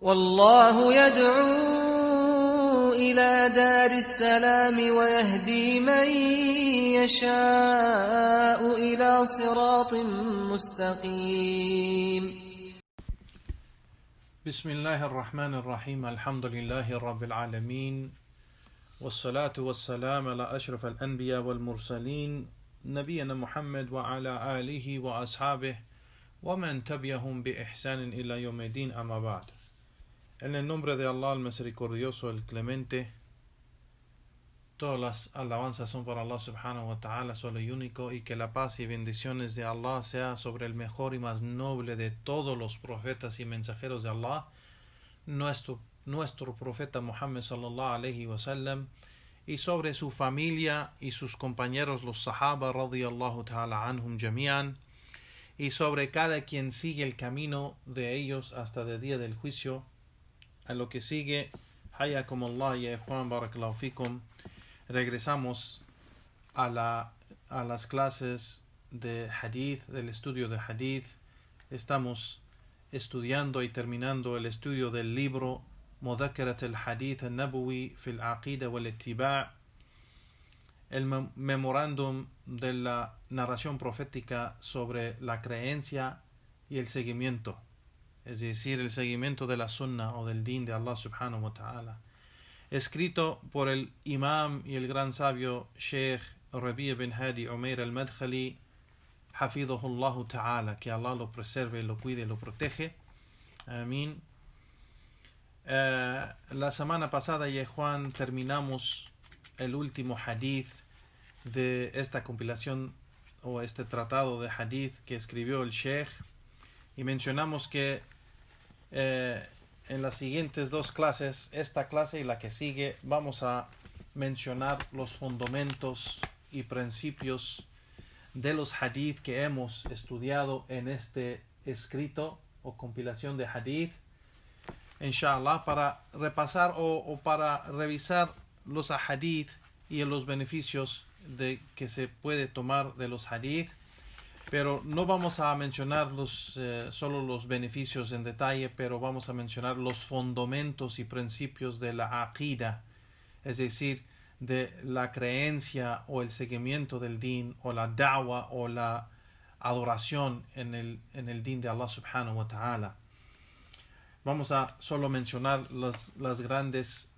والله يدعو إلى دار السلام ويهدي من يشاء إلى صراط مستقيم. بسم الله الرحمن الرحيم. الحمد لله رب العالمين، والصلاة والسلام على أشرف الأنبياء والمرسلين نبينا محمد وعلى آله وأصحابه ومن تبعهم بإحسان إلى يوم الدين. أما بعد. En el nombre de Allah, el misericordioso, el clemente, todas las alabanzas son para Allah subhanahu wa ta'ala, solo y único, y que la paz y bendiciones de Allah sea sobre el mejor y más noble de todos los profetas y mensajeros de Allah, nuestro profeta Muhammad sallallahu alayhi wa sallam, y sobre su familia y sus compañeros los sahaba radiyallahu ta'ala anhum jami'an, y sobre cada quien sigue el camino de ellos hasta el día del juicio. A lo que sigue, hayakum Allah ya ikhwan, barakallahu fikum. Regresamos a las clases de hadith, del estudio de hadith. Estamos estudiando y terminando el estudio del libro Mudhakarat al-Hadith al-Nabawi fi al-Aqida wal-Ittiba', el memorándum de la narración profética sobre la creencia y el seguimiento, es decir, el seguimiento de la sunnah o del din de Allah subhanahu wa ta'ala, escrito por el imam y el gran sabio Sheikh Rabi' bin Hadi Umair al-Madkhali, hafidhahullah ta'ala, que Allah lo preserve, lo cuide, lo protege. Amén. La semana pasada, ya Juan, terminamos el último hadith de esta compilación o este tratado de hadith que escribió el Sheikh, y mencionamos que en las siguientes dos clases, esta clase y la que sigue, vamos a mencionar los fundamentos y principios de los hadith que hemos estudiado en este escrito o compilación de hadith, inshallah, para repasar o para revisar los hadith y los beneficios de que se puede tomar de los hadith. Pero no vamos a mencionar solo los beneficios en detalle, pero vamos a mencionar los fundamentos y principios de la aqida, es decir, de la creencia o el seguimiento del din, o la da'wa o la adoración en el din de Allah subhanahu wa ta'ala. Vamos a solo mencionar los grandes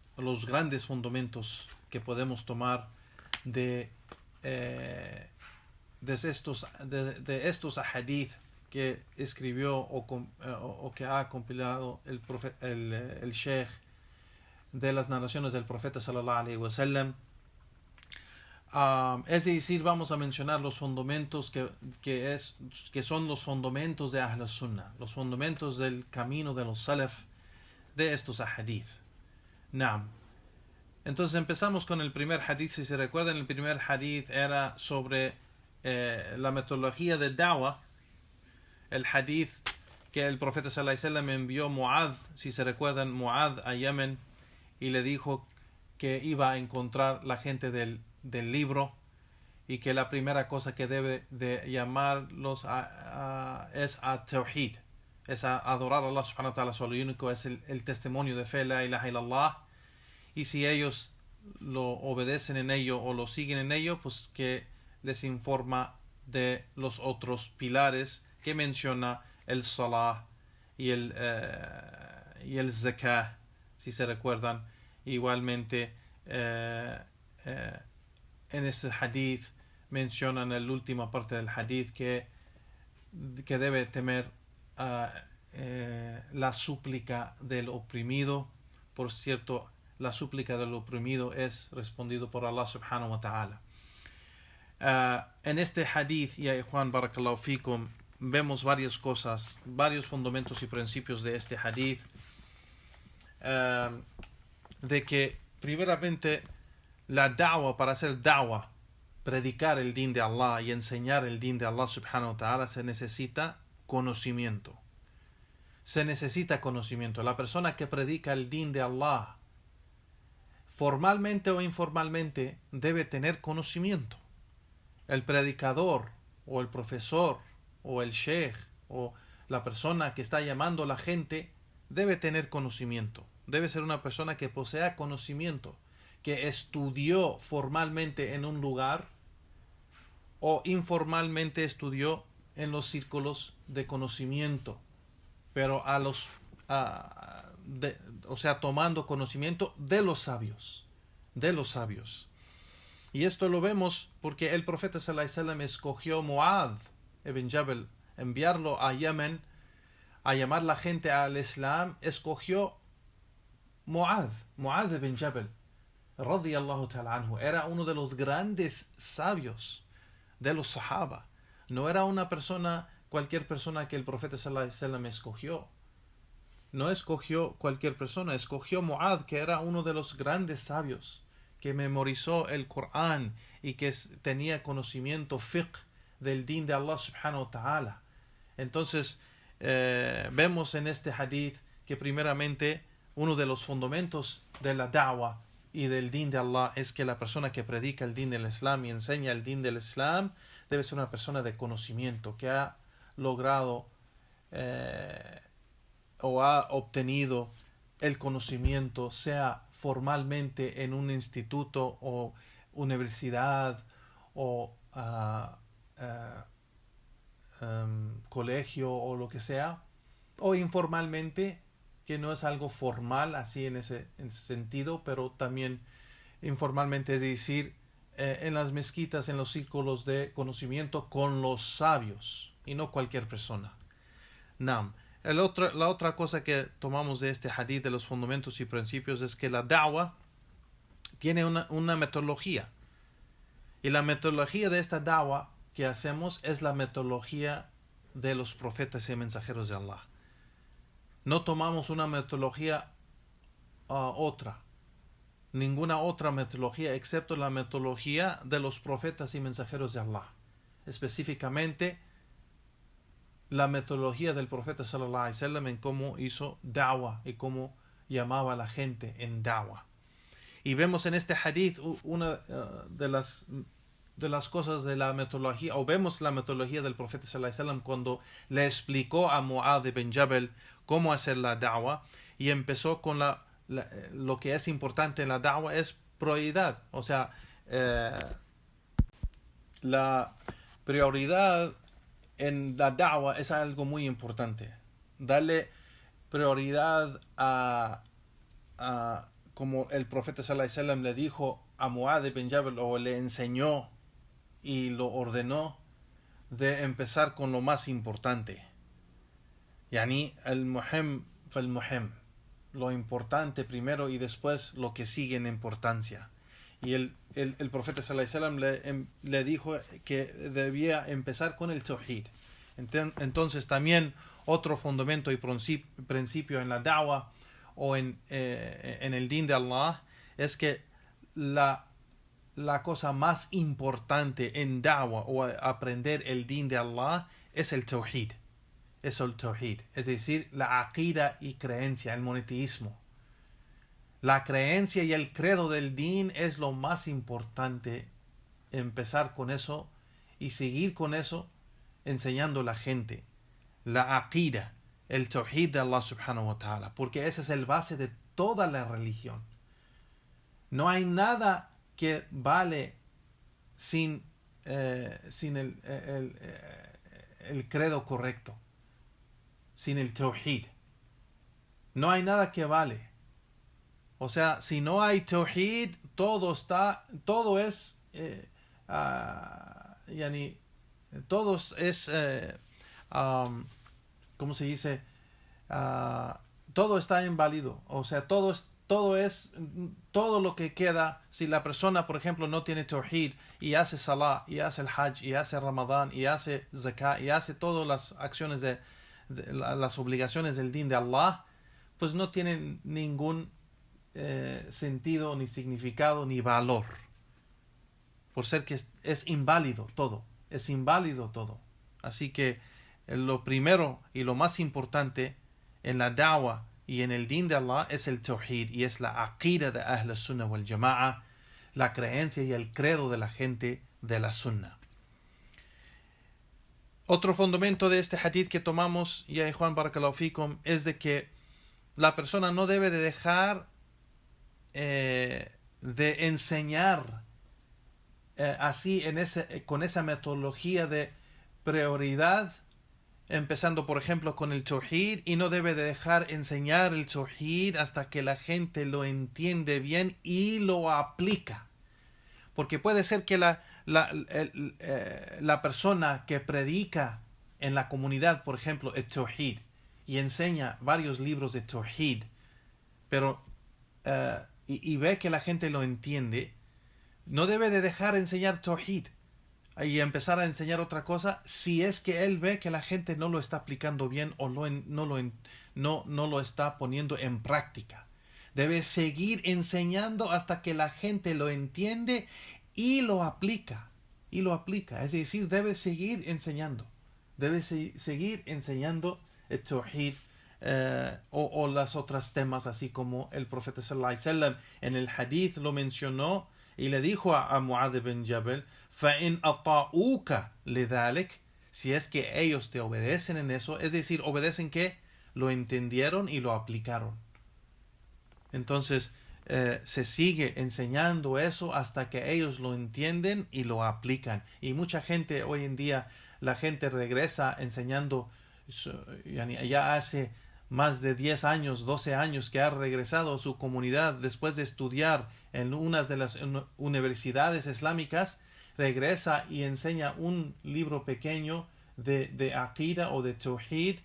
fundamentos que podemos tomar de estos hadith que escribió o que ha compilado el Sheikh de las narraciones del profeta sallallahu alaihi wasallam. Es decir, vamos a mencionar los fundamentos que son los fundamentos de Ahl Sunnah, los fundamentos del camino de los Salaf de estos hadith. Naam. Entonces empezamos con el primer hadith. Si se recuerdan, el primer hadith era sobre la metodología de da'wah, el hadith que el profeta sallallahu alaihi wasallam envió Mu'adh, si se recuerdan, Mu'adh a Yemen, y le dijo que iba a encontrar la gente del libro, y que la primera cosa que debe de llamarlos es a Tawhid, es a adorar a Allah subhanahu wa ta'ala solo y único, es el testimonio de fe, la ilaha illallah, y si ellos lo obedecen en ello o lo siguen en ello, pues que les informa de los otros pilares que menciona el salah y el zakah, si se recuerdan. Igualmente en este hadith mencionan en la última parte del hadith que debe temer la súplica del oprimido. Por cierto, la súplica del oprimido es respondido por Allah subhanahu wa ta'ala. En este hadith, ya Juan, barakallahu fikum, vemos varias cosas, varios fundamentos y principios de este hadith, de que primeramente la da'wa, para hacer da'wa, predicar el din de Allah y enseñar el din de Allah subhanahu wa ta'ala, se necesita conocimiento. La persona que predica el din de Allah, formalmente o informalmente, debe tener conocimiento. El predicador o el profesor o el sheikh o la persona que está llamando a la gente debe tener conocimiento. Debe ser una persona que posea conocimiento, que estudió formalmente en un lugar o informalmente estudió en los círculos de conocimiento, pero tomando conocimiento de los sabios, Y esto lo vemos porque el profeta sallallahu alaihi wasallam escogió Mu'adh ibn Jabal, enviarlo a Yemen a llamar la gente al Islam. Escogió Mu'adh ibn Jabal, radiyallahu ta'ala anhu. Era uno de los grandes sabios de los Sahaba. No era cualquier persona que el profeta sallallahu alaihi wasallam escogió. No escogió cualquier persona, escogió Mu'adh, que era uno de los grandes sabios, que memorizó el Corán y que tenía conocimiento fiqh del din de Allah subhanahu wa ta'ala. Entonces, vemos en este hadith que primeramente uno de los fundamentos de la da'wah y del din de Allah es que la persona que predica el din del Islam y enseña el din del Islam debe ser una persona de conocimiento, que ha logrado o ha obtenido el conocimiento, sea formalmente en un instituto o universidad o colegio o lo que sea, o informalmente, que no es algo formal así en ese sentido, pero también informalmente, es decir, en las mezquitas, en los círculos de conocimiento con los sabios y no cualquier persona. Nam. La otra cosa que tomamos de este hadith de los fundamentos y principios es que la da'wah tiene una metodología, y la metodología de esta da'wah que hacemos es la metodología de los profetas y mensajeros de Allah. No tomamos una metodología ninguna otra metodología excepto la metodología de los profetas y mensajeros de Allah, específicamente la metodología del profeta sallallahu alaihi wasallam en cómo hizo da'wah y cómo llamaba a la gente en da'wah. Y vemos en este hadith una de las cosas de la metodología, o vemos la metodología del profeta sallallahu alaihi wasallam cuando le explicó a Mu'adh ibn Jabal cómo hacer la da'wah, y empezó con lo que es importante en la da'wah es prioridad. O sea, la prioridad en la da'wah es algo muy importante. Darle prioridad como el profeta sallallahu alaihi wasallam le dijo a Mu'adh ibn Jabal, o le enseñó y lo ordenó, de empezar con lo más importante. Yani al-muhim fal-muhim, lo importante primero y después lo que sigue en importancia. Y el profeta sallallahu alaihi wasallam le dijo que debía empezar con el tawhid. Entonces también otro fundamento y principio en la da'wah o en el din de Allah es que la cosa más importante en da'wah o aprender el din de Allah es el tawhid. Es decir, la aqida y creencia, el monoteísmo. La creencia y el credo del din es lo más importante. Empezar con eso y seguir con eso, enseñando a la gente la aqida, el tawhid de Allah subhanahu wa ta'ala, porque ese es el base de toda la religión. No hay nada que vale sin el credo correcto, sin el tawhid. No hay nada que vale. O sea, si no hay tawhid, todo es ¿cómo se dice? Todo está inválido. O sea, todo lo que queda, si la persona, por ejemplo, no tiene tawhid y hace salah, y hace el hajj, y hace ramadán, y hace zakah, y hace todas las acciones de las obligaciones del din de Allah, pues no tienen ningún sentido, ni significado, ni valor, por ser que es inválido todo. Así que lo primero y lo más importante en la da'wah y en el din de Allah es el tawhid, y es la aqida de Ahl Sunnah wal Jama'a, la creencia y el credo de la gente de la Sunnah. Otro fundamento de este hadith que tomamos, ya Juan Barakallahu Fikum, es de que la persona no debe de dejar de enseñar así con esa metodología de prioridad, empezando por ejemplo con el tauhid, y no debe de dejar enseñar el tauhid hasta que la gente lo entiende bien y lo aplica. Porque puede ser que la persona que predica en la comunidad, por ejemplo, el tauhid, y enseña varios libros de tauhid, pero y ve que la gente lo entiende, no debe de dejar enseñar tauhid y empezar a enseñar otra cosa si es que él ve que la gente no lo está aplicando bien o no lo está poniendo en práctica. Debe seguir enseñando hasta que la gente lo entiende y lo aplica. Es decir, debe seguir enseñando. Debe seguir enseñando el tauhid o las otras temas, así como el profeta sallallahu alaihi wasallam en el hadith lo mencionó y le dijo a Mu'adh ibn Jabal: فَإِنْ أَطَاعُوكَ لِذَلِكَ, si es que ellos te obedecen en eso, es decir, obedecen que lo entendieron y lo aplicaron. Entonces se sigue enseñando eso hasta que ellos lo entienden y lo aplican. Y mucha gente hoy en día, la gente regresa enseñando, ya hace más de 10 años, 12 años que ha regresado a su comunidad después de estudiar en una de las universidades islámicas, regresa y enseña un libro pequeño de Aqida o de Tawhid,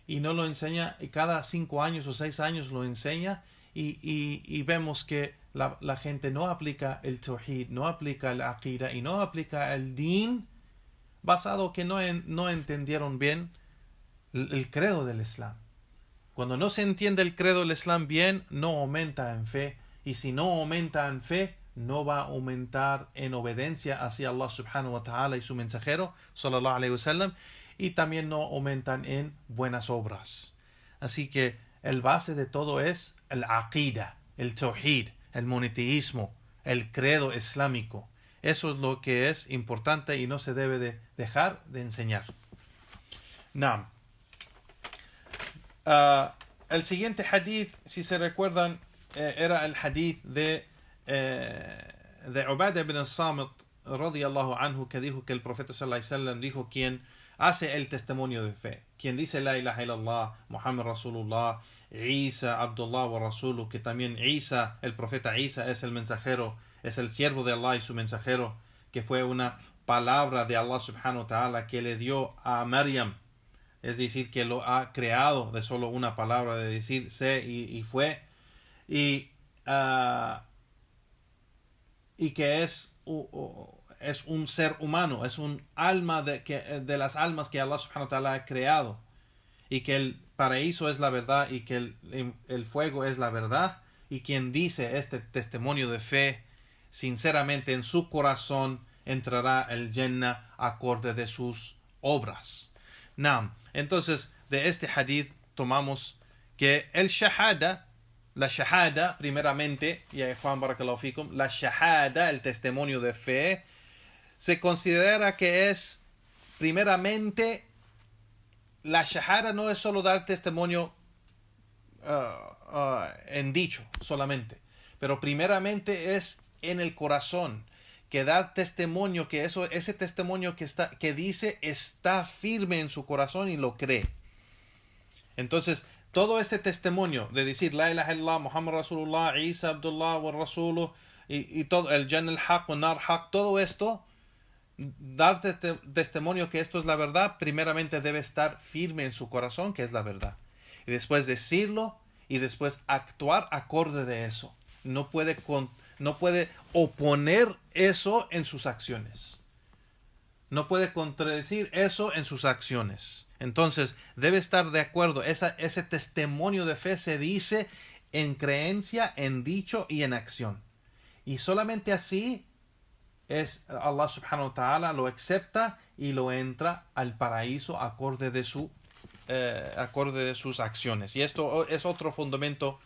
y no lo enseña, y cada 5 años o 6 años lo enseña, y vemos que la gente no aplica el Tawhid, no aplica el Aqida y no aplica el Din, basado que no entendieron bien el credo del Islam. Cuando no se entiende el credo del Islam bien, no aumenta en fe, y si no aumenta en fe, no va a aumentar en obediencia hacia Allah subhanahu wa ta'ala y su mensajero sallallahu alayhi wa sallam, y también no aumentan en buenas obras. Así que el base de todo es el aqida, el tawhid, el monoteísmo, el credo islámico. Eso es lo que es importante y no se debe de dejar de enseñar. Naam. El siguiente hadith, si se recuerdan, era el hadith de Ubadah ibn al-Samit radiyallahu anhu, que dijo que el profeta sallallahu alaihi wasallam dijo: quien hace el testimonio de fe, quien dice la ilaha illallah, Muhammad Rasulullah, Isa Abdullah wa Rasuluh, que también Isa, el profeta Isa, es el mensajero, es el siervo de Allah y su mensajero, que fue una palabra de Allah subhanahu wa ta'ala que le dio a Maryam, es decir, que lo ha creado de solo una palabra, de decir sé y fue, y que es un ser humano, es un alma de las almas que Allah subhanahu wa ta'ala ha creado, y que el paraíso es la verdad y que el fuego es la verdad, y quien dice este testimonio de fe sinceramente en su corazón entrará al Jannah acorde de sus obras. Entonces de este hadith tomamos que el shahada, la shahada, primeramente, y Juan barakallahu fikum, la shahada, el testimonio de fe, se considera que es, primeramente, la shahada no es solo dar testimonio en dicho solamente, pero primeramente es en el corazón, que da testimonio, que ese testimonio que dice está firme en su corazón y lo cree. Entonces, todo este testimonio de decir la ilaha illallah, Muhammad Rasulullah, Isa Abdullah wa Rasuluh, y todo el Jannah al-Haq wa Nar Haq, todo esto, dar testimonio que esto es la verdad, primeramente debe estar firme en su corazón, que es la verdad, y después decirlo y después actuar acorde de eso. No puede oponer eso en sus acciones, no puede contradecir eso en sus acciones. Entonces debe estar de acuerdo. Ese testimonio de fe se dice en creencia, en dicho y en acción, y solamente así es Allah subhanahu wa ta'ala lo acepta y lo entra al paraíso acorde de sus acciones. Y esto es otro fundamento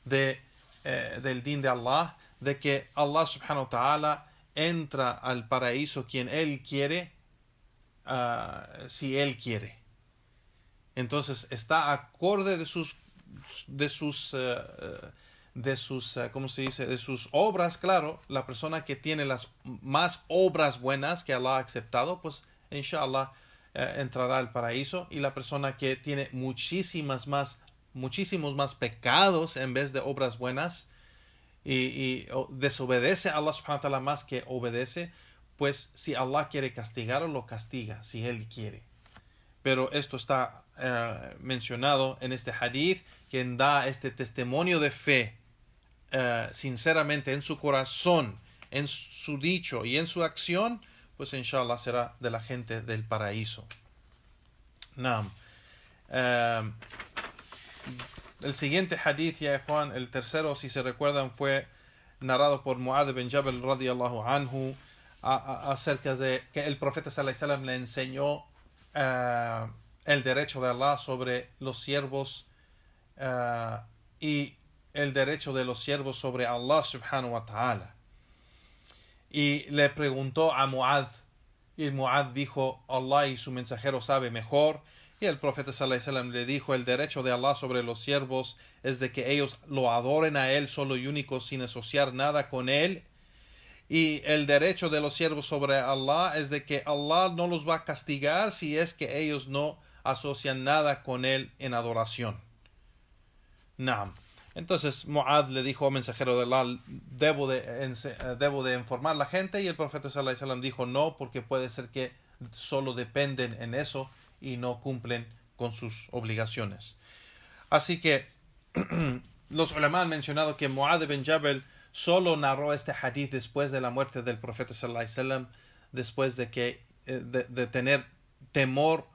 del din de Allah, de que Allah subhanahu wa ta'ala entra al paraíso quien Él quiere, si Él quiere. Entonces está acorde de sus ¿cómo se dice? De sus obras, claro, la persona que tiene las más obras buenas que Allah ha aceptado, pues inshallah entrará al paraíso. Y la persona que tiene muchísimos más pecados en vez de obras buenas y desobedece a Allah subhanahu wa ta'ala más que obedece, pues si Allah quiere castigarlo, lo castiga, si Él quiere. Pero esto está mencionado en este hadith. Quien da este testimonio de fe sinceramente en su corazón, en su dicho y en su acción, pues inshallah será de la gente del paraíso. Naam. El siguiente hadith, ya Juan, el tercero, si se recuerdan, fue narrado por Mu'adh bin Jabal radiyallahu anhu, acerca de que el profeta sallallahu alaihi wasallam le enseñó el derecho de Allah sobre los siervos y el derecho de los siervos sobre Allah subhanahu wa ta'ala. Y le preguntó a Mu'adh, y Mu'adh dijo: Allah y su mensajero sabe mejor. Y el profeta sallallahu alaihi wasallam le dijo: el derecho de Allah sobre los siervos es de que ellos lo adoren a Él solo y único, sin asociar nada con Él. Y el derecho de los siervos sobre Allah es de que Allah no los va a castigar si es que ellos no asocian nada con Él en adoración. Naam. Entonces Mu'adh le dijo: oh mensajero de Allah, debo de informar a la gente. Y el profeta sallallahu alaihi wasallam dijo: no, porque puede ser que solo dependen en eso y no cumplen con sus obligaciones. Así que los ulama han mencionado que Mu'adh bin Jabal solo narró este hadith después de la muerte del profeta sallallahu alaihi wasallam, después de que de tener temor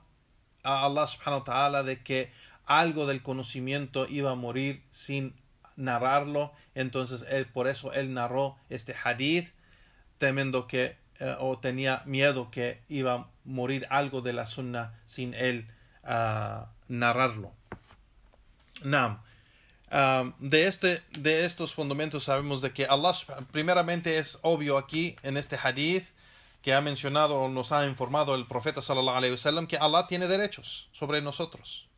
a Allah subhanahu wa ta'ala de que algo del conocimiento iba a morir sin narrarlo. Entonces por eso él narró este hadith, temiendo que o tenía miedo que iba a morir algo de la sunna sin él narrarlo. Naam. De estos fundamentos sabemos de que Allah, primeramente es obvio aquí en este hadith que ha mencionado o nos ha informado el profeta sallallahu alaihi wasallam, que Allah tiene derechos sobre nosotros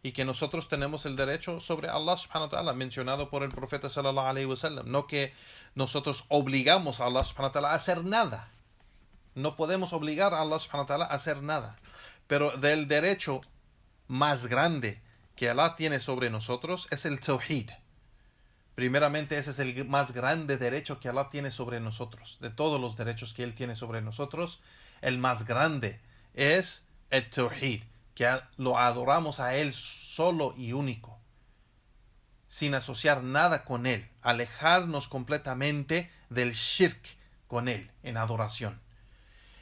y que nosotros tenemos el derecho sobre Allah subhanahu wa ta'ala, mencionado por el profeta sallallahu alaihi wasallam. No que nosotros obligamos a Allah subhanahu wa ta'ala a hacer nada. No podemos obligar a Allah subhanahu wa ta'ala a hacer nada. Pero del derecho más grande que Allah tiene sobre nosotros es el tawhid. Primeramente, ese es el más grande derecho que Allah tiene sobre nosotros. De todos los derechos que Él tiene sobre nosotros, el más grande es el tawhid, que lo adoramos a Él solo y único, sin asociar nada con Él, alejarnos completamente del shirk con Él en adoración.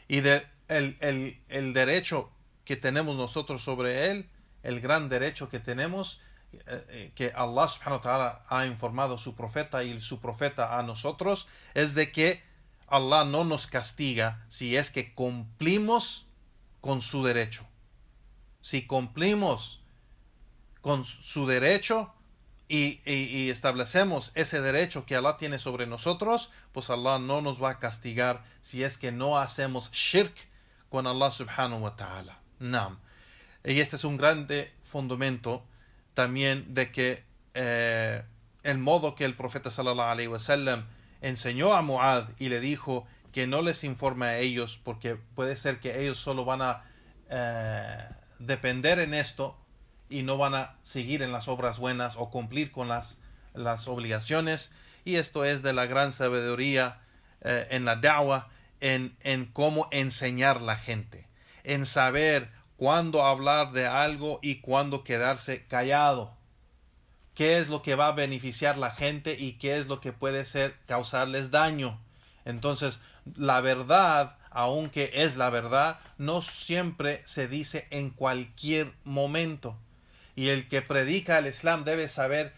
Y el derecho que tenemos nosotros sobre Él, el gran derecho que tenemos, que Allah subhanahu wa ta'ala ha informado a su profeta y su profeta a nosotros, es de que Allah no nos castiga si es que cumplimos con su derecho. Si cumplimos con su derecho y establecemos ese derecho que Allah tiene sobre nosotros, pues Allah no nos va a castigar si es que no hacemos shirk con Allah subhanahu wa ta'ala. Naam. Y este es un grande fundamento también de que el modo que el profeta sallallahu alaihi wasallam enseñó a Mu'adh y le dijo que no les informe a ellos, porque puede ser que ellos solo van a depender en esto y no van a seguir en las obras buenas o cumplir con las obligaciones. Y esto es de la gran sabiduría en la da'wah, en cómo enseñar a la gente, en saber cuándo hablar de algo y cuándo quedarse callado, qué es lo que va a beneficiar a la gente y qué es lo que puede causarles daño. Entonces, la verdad, aunque es la verdad, no siempre se dice en cualquier momento. Y el que predica el Islam debe saber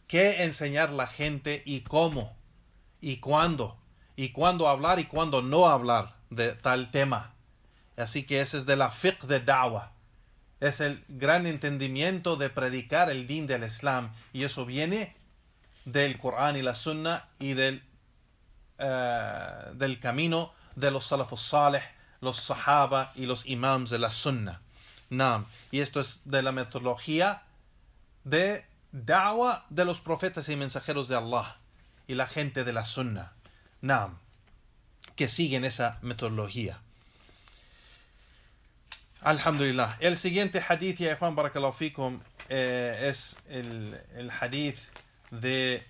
qué enseñar a la gente y cómo, y cuándo hablar y cuándo no hablar de tal tema. Así que ese es de la fiqh de da'wah. Es el gran entendimiento de predicar el din del Islam. Y eso viene del Corán y la Sunna y del camino de los salafus salih, los sahaba y los imams de la Sunna. Naam. Y esto es de la metodología de da'wa de los profetas y mensajeros de Allah y la gente de la Sunnah. Naam, que siguen esa metodología. Alhamdulillah. El siguiente hadith, ya Juan, barakallahu fikum, es el hadith de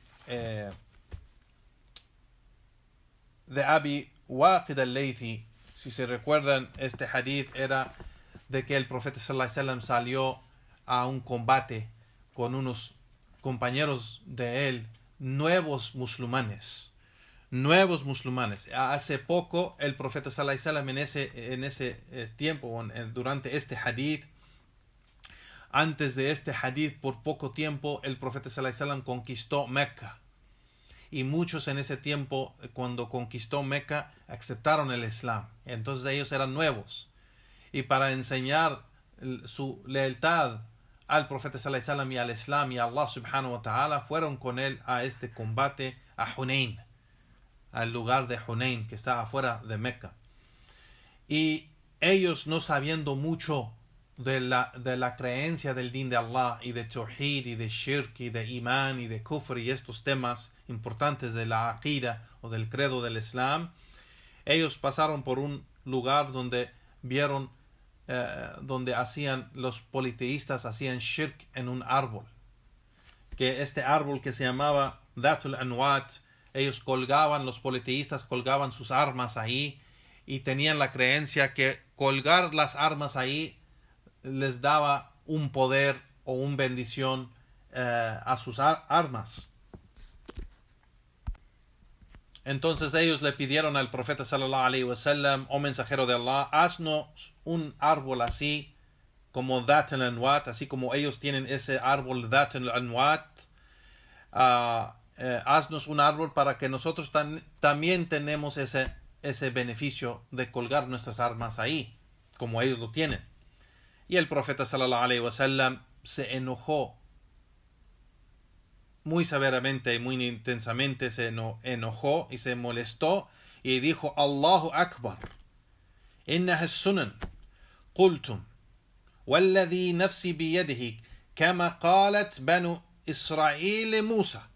Abi Waqid al-Laythi. Si se recuerdan, este hadith era de que el profeta sallallahu alaihi wasallam salió a un combate con unos compañeros de él, nuevos musulmanes. Hace poco el profeta sallallahu alaihi wasallam en ese tiempo, durante este hadith, antes de este hadith, por poco tiempo, el profeta sallallahu alaihi wasallam conquistó Mecca. Y muchos en ese tiempo, cuando conquistó Mecca, aceptaron el Islam. Entonces ellos eran nuevos. Y para enseñar su lealtad al profeta sallallahu alaihi wasallam y al Islam y a Allah subhanahu wa ta'ala, fueron con él a este combate a Hunayn, al lugar de Hunayn, que está afuera de Mecca. Y ellos, no sabiendo mucho de la creencia del din de Allah y de Tawhid y de Shirk y de Iman y de Kufr y estos temas importantes de la Aqida o del credo del Islam, ellos pasaron por un lugar donde vieron donde los politeístas hacían shirk en un árbol, que este árbol que se llamaba Dhatul Anwat, los politeístas colgaban sus armas ahí y tenían la creencia que colgar las armas ahí les daba un poder o una bendición a sus armas. Entonces ellos le pidieron al profeta sallallahu alaihi wasallam: oh mensajero de Allah, haznos un árbol así como Dhat al-Anwat, así como ellos tienen ese árbol Dhat al-Anwat. Haznos un árbol para que nosotros también tenemos ese beneficio de colgar nuestras armas ahí, como ellos lo tienen. Y el profeta sallallahu alaihi wasallam se enojó muy severamente y muy intensamente, se enojó y se molestó y dijo: Allahu Akbar, innaha sunan qultum walladhi nafsi biyadihi kama qalat banu Israel Musa,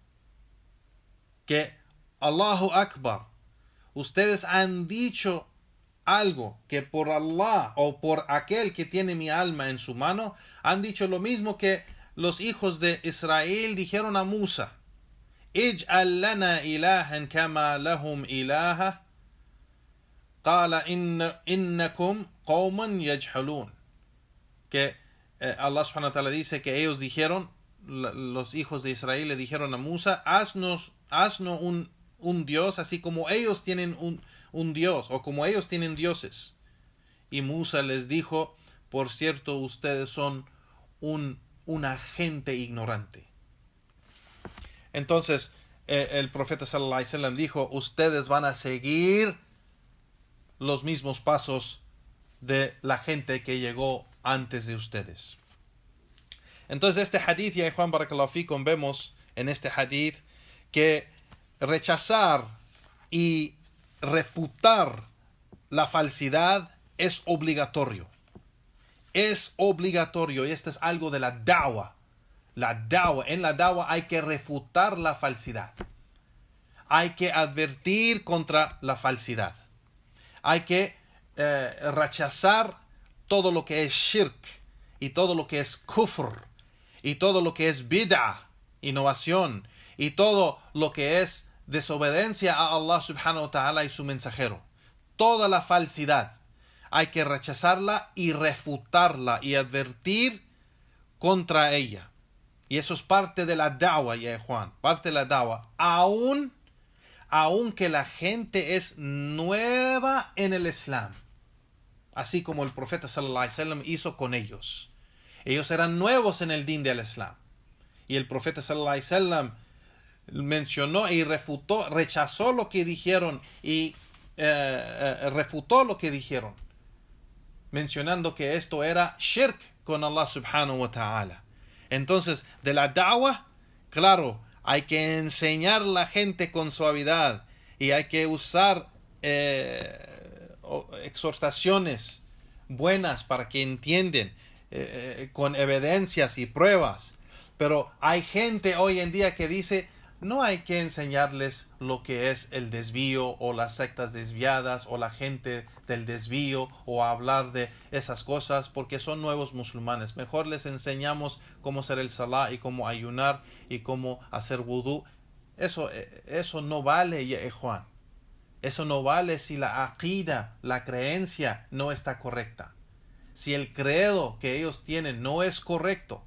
que Allahu Akbar, ustedes han dicho algo que por Allah o por aquel que tiene mi alma en su mano, han dicho lo mismo que los hijos de Israel dijeron a Musa: Ij'al lana ilahan kama lahum ilaha qala innakum qawman yajhalun. Que Allah subhanahu wa ta'ala dice que ellos dijeron, los hijos de Israel le dijeron a Musa: haznos un dios así como ellos tienen un dios, o como ellos tienen dioses. Y Musa les dijo: por cierto, ustedes son una gente ignorante. Entonces el profeta sallallahu alaihi wasallam dijo: ustedes van a seguir los mismos pasos de la gente que llegó antes de ustedes. Entonces este hadith, ya Juan barakallahu fikum, vemos en este hadith que rechazar y refutar la falsidad es obligatorio. Es obligatorio, y esto es algo de la da'wa. En la da'wa hay que refutar la falsidad. Hay que advertir contra la falsidad. Hay que rechazar todo lo que es shirk, y todo lo que es kufr, y todo lo que es bid'ah, innovación, y todo lo que es desobediencia a Allah subhanahu wa ta'ala y su mensajero. Toda la falsidad hay que rechazarla y refutarla y advertir contra ella. Y eso es parte de la da'wa, ya Juan, parte de la da'wa. Aunque la gente es nueva en el Islam, así como el profeta sallallahu alaihi wasallam hizo con ellos. Ellos eran nuevos en el din del Islam. Y el profeta sallallahu alaihi wasallam mencionó y rechazó lo que dijeron y refutó lo que dijeron, mencionando que esto era shirk con Allah subhanahu wa ta'ala. Entonces, de la da'wa, claro, hay que enseñar a la gente con suavidad y hay que usar exhortaciones buenas para que entiendan con evidencias y pruebas. Pero hay gente hoy en día que dice, no hay que enseñarles lo que es el desvío o las sectas desviadas o la gente del desvío o hablar de esas cosas porque son nuevos musulmanes. Mejor les enseñamos cómo hacer el salah y cómo ayunar y cómo hacer wudú. Eso no vale, ya Juan. Eso no vale si la aqida, la creencia, no está correcta. Si el credo que ellos tienen no es correcto,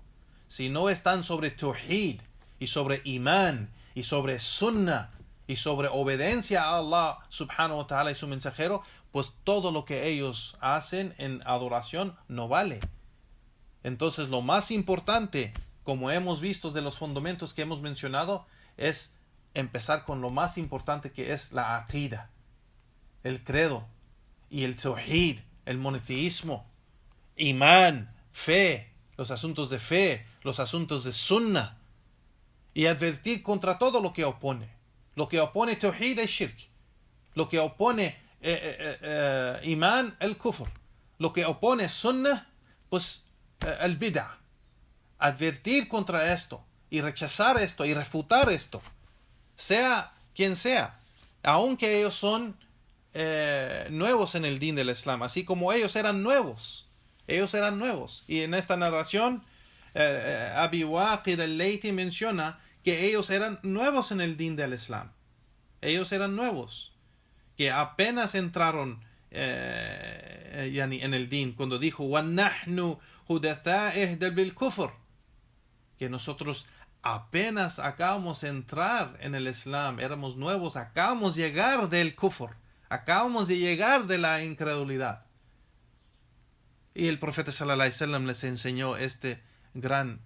si no están sobre tawhid y sobre imán y sobre sunnah y sobre obediencia a Allah subhanahu wa ta'ala y su mensajero, pues todo lo que ellos hacen en adoración no vale. Entonces lo más importante, como hemos visto de los fundamentos que hemos mencionado, es empezar con lo más importante que es la aqida, el credo y el tawhid, el monoteísmo, imán, fe, los asuntos de fe, los asuntos de sunnah, y advertir contra todo lo que opone. Lo que opone tawhid es shirk, lo que opone imán el kufr, lo que opone sunnah pues el bid'ah. Advertir contra esto y rechazar esto y refutar esto, sea quien sea, aunque ellos son nuevos en el din del Islam, así como ellos eran nuevos. Y en esta narración Abi Waqid al-Laythi menciona que ellos eran nuevos en el din del Islam. Ellos eran nuevos, que apenas entraron en el din, cuando dijo وَنَحْنُ هُدَثَاءِ بِالْكُفْرِ, que nosotros apenas acabamos de entrar en el Islam, éramos nuevos, acabamos de llegar del kufr, acabamos de llegar de la incredulidad. Y el profeta sallallahu alaihi wasallam les enseñó esta gran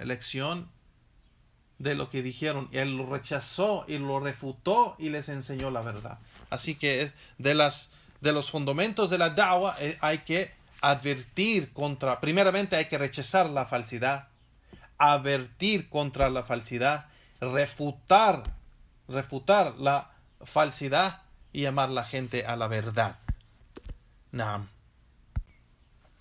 lección de lo que dijeron. Él lo rechazó y lo refutó y les enseñó la verdad. Así que de los fundamentos de la da'wah hay que advertir contra, primeramente hay que rechazar la falsidad, advertir contra la falsidad, refutar la falsidad y llamar a la gente a la verdad. Naam.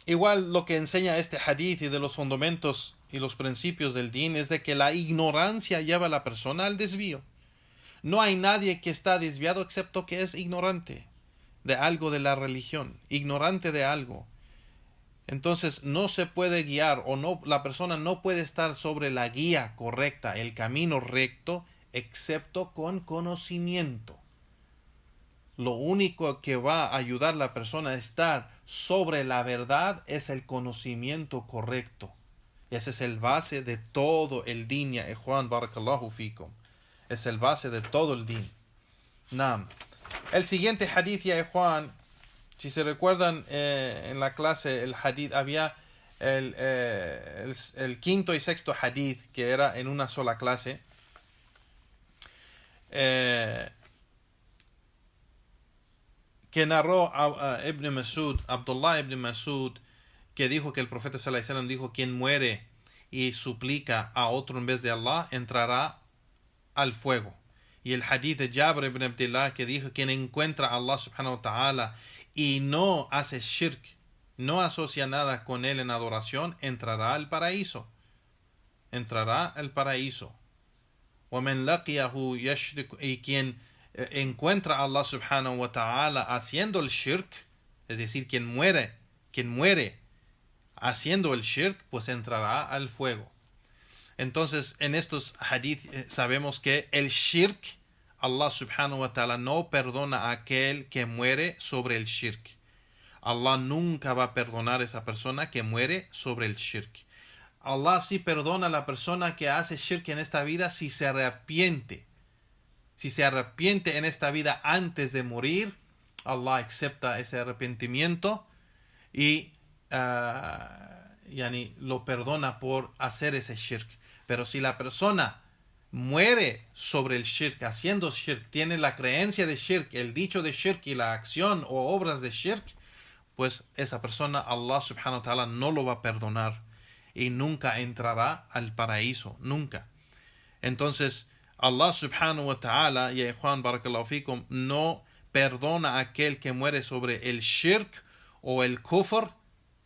Igual lo que enseña este hadith y de los fundamentos y los principios del din es de que la ignorancia lleva a la persona al desvío. No hay nadie que está desviado excepto que es ignorante de algo de la religión, ignorante de algo. Entonces no se puede guiar o no, la persona no puede estar sobre la guía correcta, el camino recto, excepto con conocimiento. Lo único que va a ayudar a la persona a estar sobre la verdad es el conocimiento correcto. Ese es el base de todo el din, ya ikhwan, barakallahu fikum. Es el base de todo el din. Naam. El siguiente hadith, ya ikhwan, si se recuerdan en la clase, el hadith, había el quinto y sexto hadith, que era en una sola clase. Que narró Ibn Masud, Abdullah ibn Masud, que dijo que el profeta sallallahu alaihi wasallam dijo: quien muere y suplica a otro en vez de Allah entrará al fuego. Y el hadith de Jabr ibn Abdullah, que dijo: quien encuentra a Allah subhanahu wa ta'ala y no hace shirk, no asocia nada con él en adoración, entrará al paraíso. Entrará al paraíso. وَمَنْ لَقِيَهُ يَشْرِكُ, y quien encuentra a Allah subhanahu wa ta'ala haciendo el shirk, es decir, quien muere haciendo el shirk, pues entrará al fuego. Entonces, en estos hadith sabemos que el shirk, Allah subhanahu wa ta'ala no perdona a aquel que muere sobre el shirk. Allah nunca va a perdonar a esa persona que muere sobre el shirk. Allah sí perdona a la persona que hace shirk en esta vida si se arrepiente. Si se arrepiente en esta vida antes de morir, Allah acepta ese arrepentimiento y lo perdona por hacer ese shirk. Pero si la persona muere sobre el shirk, haciendo shirk, tiene la creencia de shirk, el dicho de shirk y la acción o obras de shirk, pues esa persona Allah subhanahu wa ta'ala no lo va a perdonar y nunca entrará al paraíso, nunca. Entonces Allah subhanahu wa ta'ala, ya ikhwan barakallahu fikum, no perdona a aquel que muere sobre el shirk o el kufr,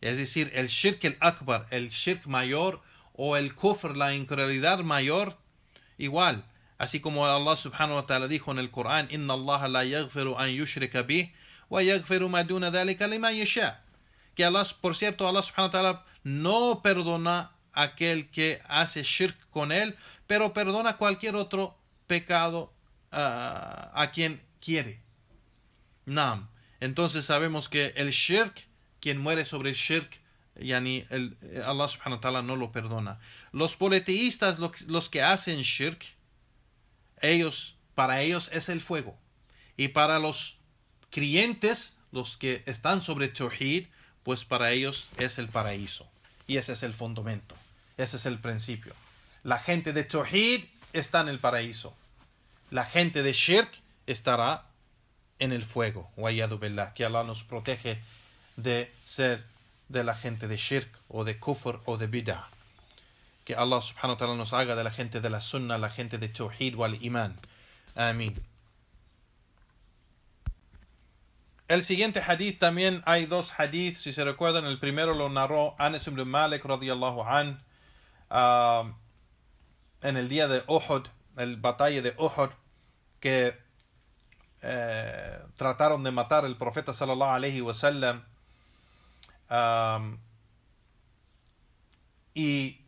es decir, el shirk el akbar, el shirk mayor o el kufr, la incredulidad mayor, igual. Así como Allah subhanahu wa ta'ala dijo en el Corán, Inna Allah la yaghfiru an yushrika bih, wa yaghfiru ma duna dhalika liman yasha. Que Allah, por cierto, Allah subhanahu wa ta'ala no perdona a aquel que hace shirk con él, pero perdona cualquier otro pecado a quien quiere. Naam. Entonces sabemos que el shirk, quien muere sobre el shirk, yani Allah subhanahu wa ta'ala no lo perdona. Los politeístas, los que hacen shirk, para ellos es el fuego. Y para los creyentes, los que están sobre Tawhid, pues para ellos es el paraíso. Y ese es el fundamento. Ese es el principio. La gente de Tawhid está en el paraíso. La gente de Shirk estará en el fuego. Wa'iyadu billah. Que Allah nos protege de ser de la gente de Shirk, o de Kufr, o de Bid'ah. Que Allah subhanahu wa ta'ala nos haga de la gente de la Sunnah, la gente de Tawhid wal Iman. Amén. El siguiente hadith, también hay dos hadiths, si se recuerdan. El primero lo narró Anas ibn Malik radiyallahu an, en el día de Uhud, el batalla de Uhud, que trataron de matar al profeta sallallahu alayhi wa sallam, y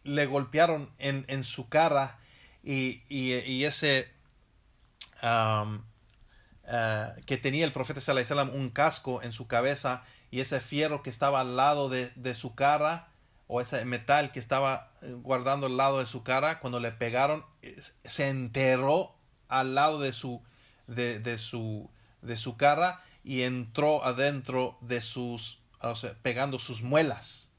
le golpearon en su cara, y ese que tenía el profeta sallallahu alaihi wasallam un casco en su cabeza, y ese fierro que estaba al lado de su cara, o ese metal que estaba guardando al lado de su cara, cuando le pegaron, se enterró al lado de su cara, y entró adentro de pegando sus muelas,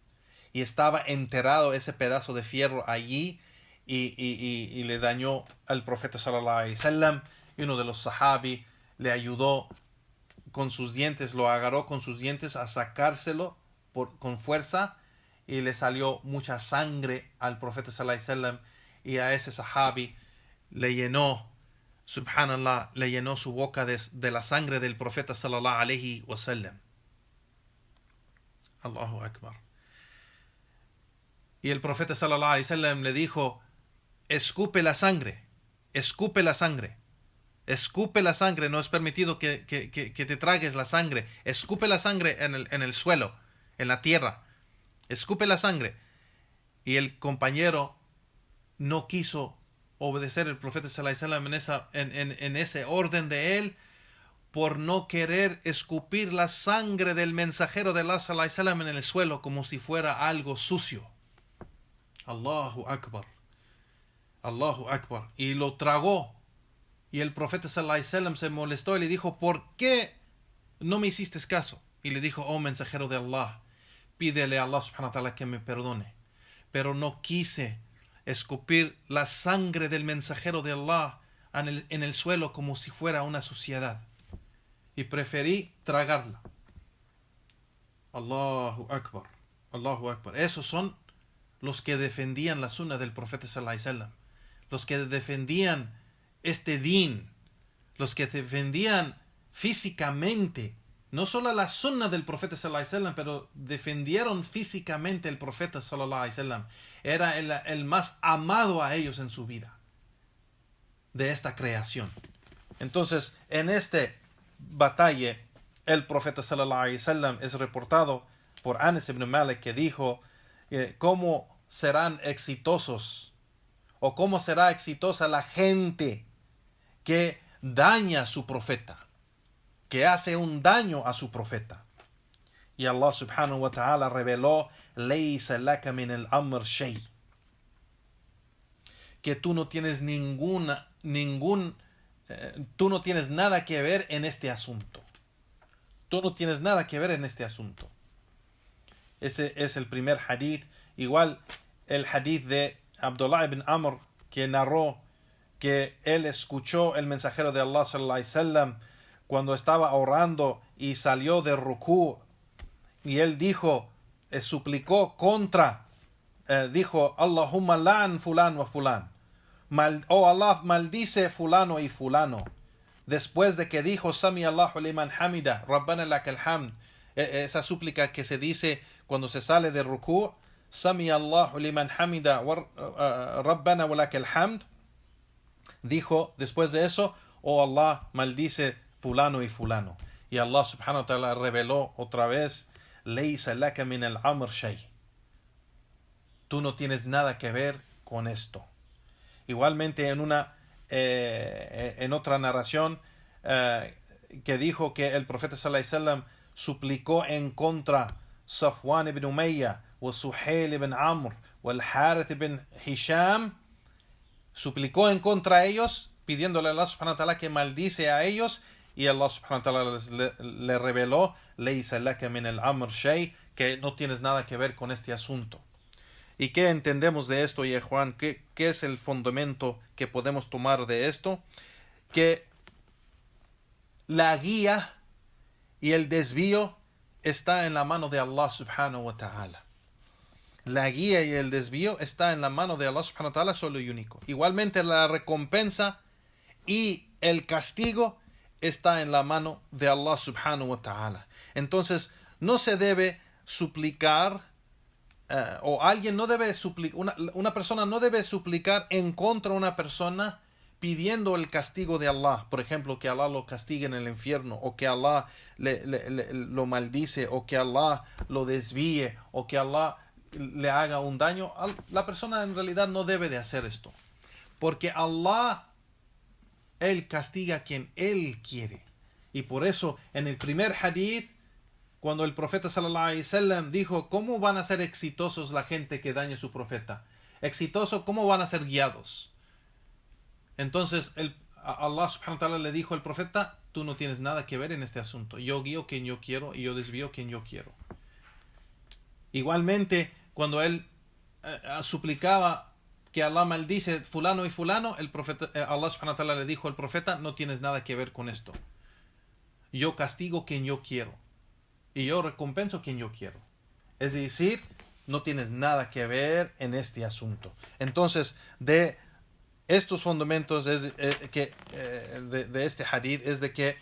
y estaba enterrado ese pedazo de fierro allí, y le dañó al profeta sallallahu alaihi wasallam. Y uno de los sahabi le ayudó con sus dientes, lo agarró con sus dientes a sacárselo con fuerza, y le salió mucha sangre al profeta sallallahu alaihi wasallam, y a ese sahabi le llenó, subhanallah, le llenó su boca de la sangre del profeta sallallahu alaihi wasallam. Allahu Akbar. Y el profeta sallallahu alaihi wasallam le dijo: escupe la sangre, escupe la sangre. Escupe la sangre, no es permitido que te tragues la sangre. Escupe la sangre en el suelo, en la tierra. Escupe la sangre. Y el compañero no quiso obedecer al profeta sallallahu alaihi wasallam en ese orden de él, por no querer escupir la sangre del mensajero de Allah sallallahu alaihi wasallam en el suelo, como si fuera algo sucio. Allahu Akbar. Allahu Akbar. Y lo tragó. Y el profeta sallallahu alaihi wasallam se molestó y le dijo: ¿por qué no me hiciste caso? Y le dijo: oh mensajero de Allah, pídele a Allah subhanahu wa ta'ala que me perdone. Pero no quise escupir la sangre del mensajero de Allah en el suelo como si fuera una suciedad, y preferí tragarla. Allahu Akbar. Allahu Akbar. Esos son los que defendían la sunna del profeta sallallahu alaihi wasallam, los que defendían este din, los que defendían físicamente no solo la sunna del profeta sallallahu alaihi wasallam, pero defendieron físicamente el profeta sallallahu alaihi wasallam. Era el más amado a ellos en su vida, de esta creación. Entonces, en este batalla, el profeta sallallahu alaihi wasallam es reportado por Anas ibn Malik, que dijo: ¿cómo serán exitosos, o cómo será exitosa la gente que daña a su profeta, que hace un daño a su profeta? Y Allah subhanahu wa ta'ala reveló: Laysa laka min al-amr shay, que tú no tienes tú no tienes nada que ver en este asunto. Tú no tienes nada que ver en este asunto. Ese es el primer hadith. Igual el hadith de Abdullah ibn Amr, que narró que él escuchó el mensajero de Allah sallallahu alaihi wasallam cuando estaba orando y salió de rukú, y él dijo, suplicó dijo: Allahumma la'an fulan wa fulan, oh Allah, maldice fulano y fulano. Después de que dijo: Sami Allahu liman hamida, Rabbana lakal hamd, esa súplica que se dice cuando se sale de rukú, Sami Allahu liman hamida Rabbana wa lakal hamd. Dijo después de eso, oh Allah, maldice fulano y fulano. Y Allah subhanahu wa ta'ala reveló otra vez, Laysa laka min al-amr shay. Tú no tienes nada que ver con esto. Igualmente en otra narración que dijo que el profeta sallallahu alaihi wasallam suplicó en contra Safwan ibn Umayya o Suhail ibn Amr o el Harith ibn Hisham, suplicó en contra de ellos, pidiéndole a Allah subhanahu wa ta'ala que maldice a ellos, y Allah subhanahu wa ta'ala le reveló, Laysa laka min al-amr shay, que no tienes nada que ver con este asunto. ¿Y qué entendemos de esto, Juan? ¿Qué es el fundamento que podemos tomar de esto? Que la guía y el desvío está en la mano de Allah subhanahu wa ta'ala. La guía y el desvío está en la mano de Allah subhanahu wa ta'ala solo y único. Igualmente la recompensa y el castigo está en la mano de Allah subhanahu wa ta'ala. Entonces no se debe suplicar o alguien no debe suplicar, una persona no debe suplicar en contra de una persona pidiendo el castigo de Allah. Por ejemplo, que Allah lo castigue en el infierno, o que Allah lo maldice, o que Allah lo desvíe, o que Allah le haga un daño. La persona en realidad no debe de hacer esto, porque Allah, Él castiga a quien Él quiere. Y por eso en el primer hadith, cuando el profeta sallallahu alaihi wasallam dijo, ¿cómo van a ser exitosos la gente que dañe a su profeta? Exitoso, ¿cómo van a ser guiados? Entonces Allah subhanahu wa ta'ala le dijo al profeta, tú no tienes nada que ver en este asunto. Yo guío quien yo quiero y yo desvío quien yo quiero. Igualmente, cuando él suplicaba que Allah maldice fulano y fulano, Allah subhanahu wa ta'ala le dijo al profeta, no tienes nada que ver con esto. Yo castigo quien yo quiero y yo recompenso quien yo quiero. Es decir, no tienes nada que ver en este asunto. Entonces, de estos fundamentos de este hadith es de que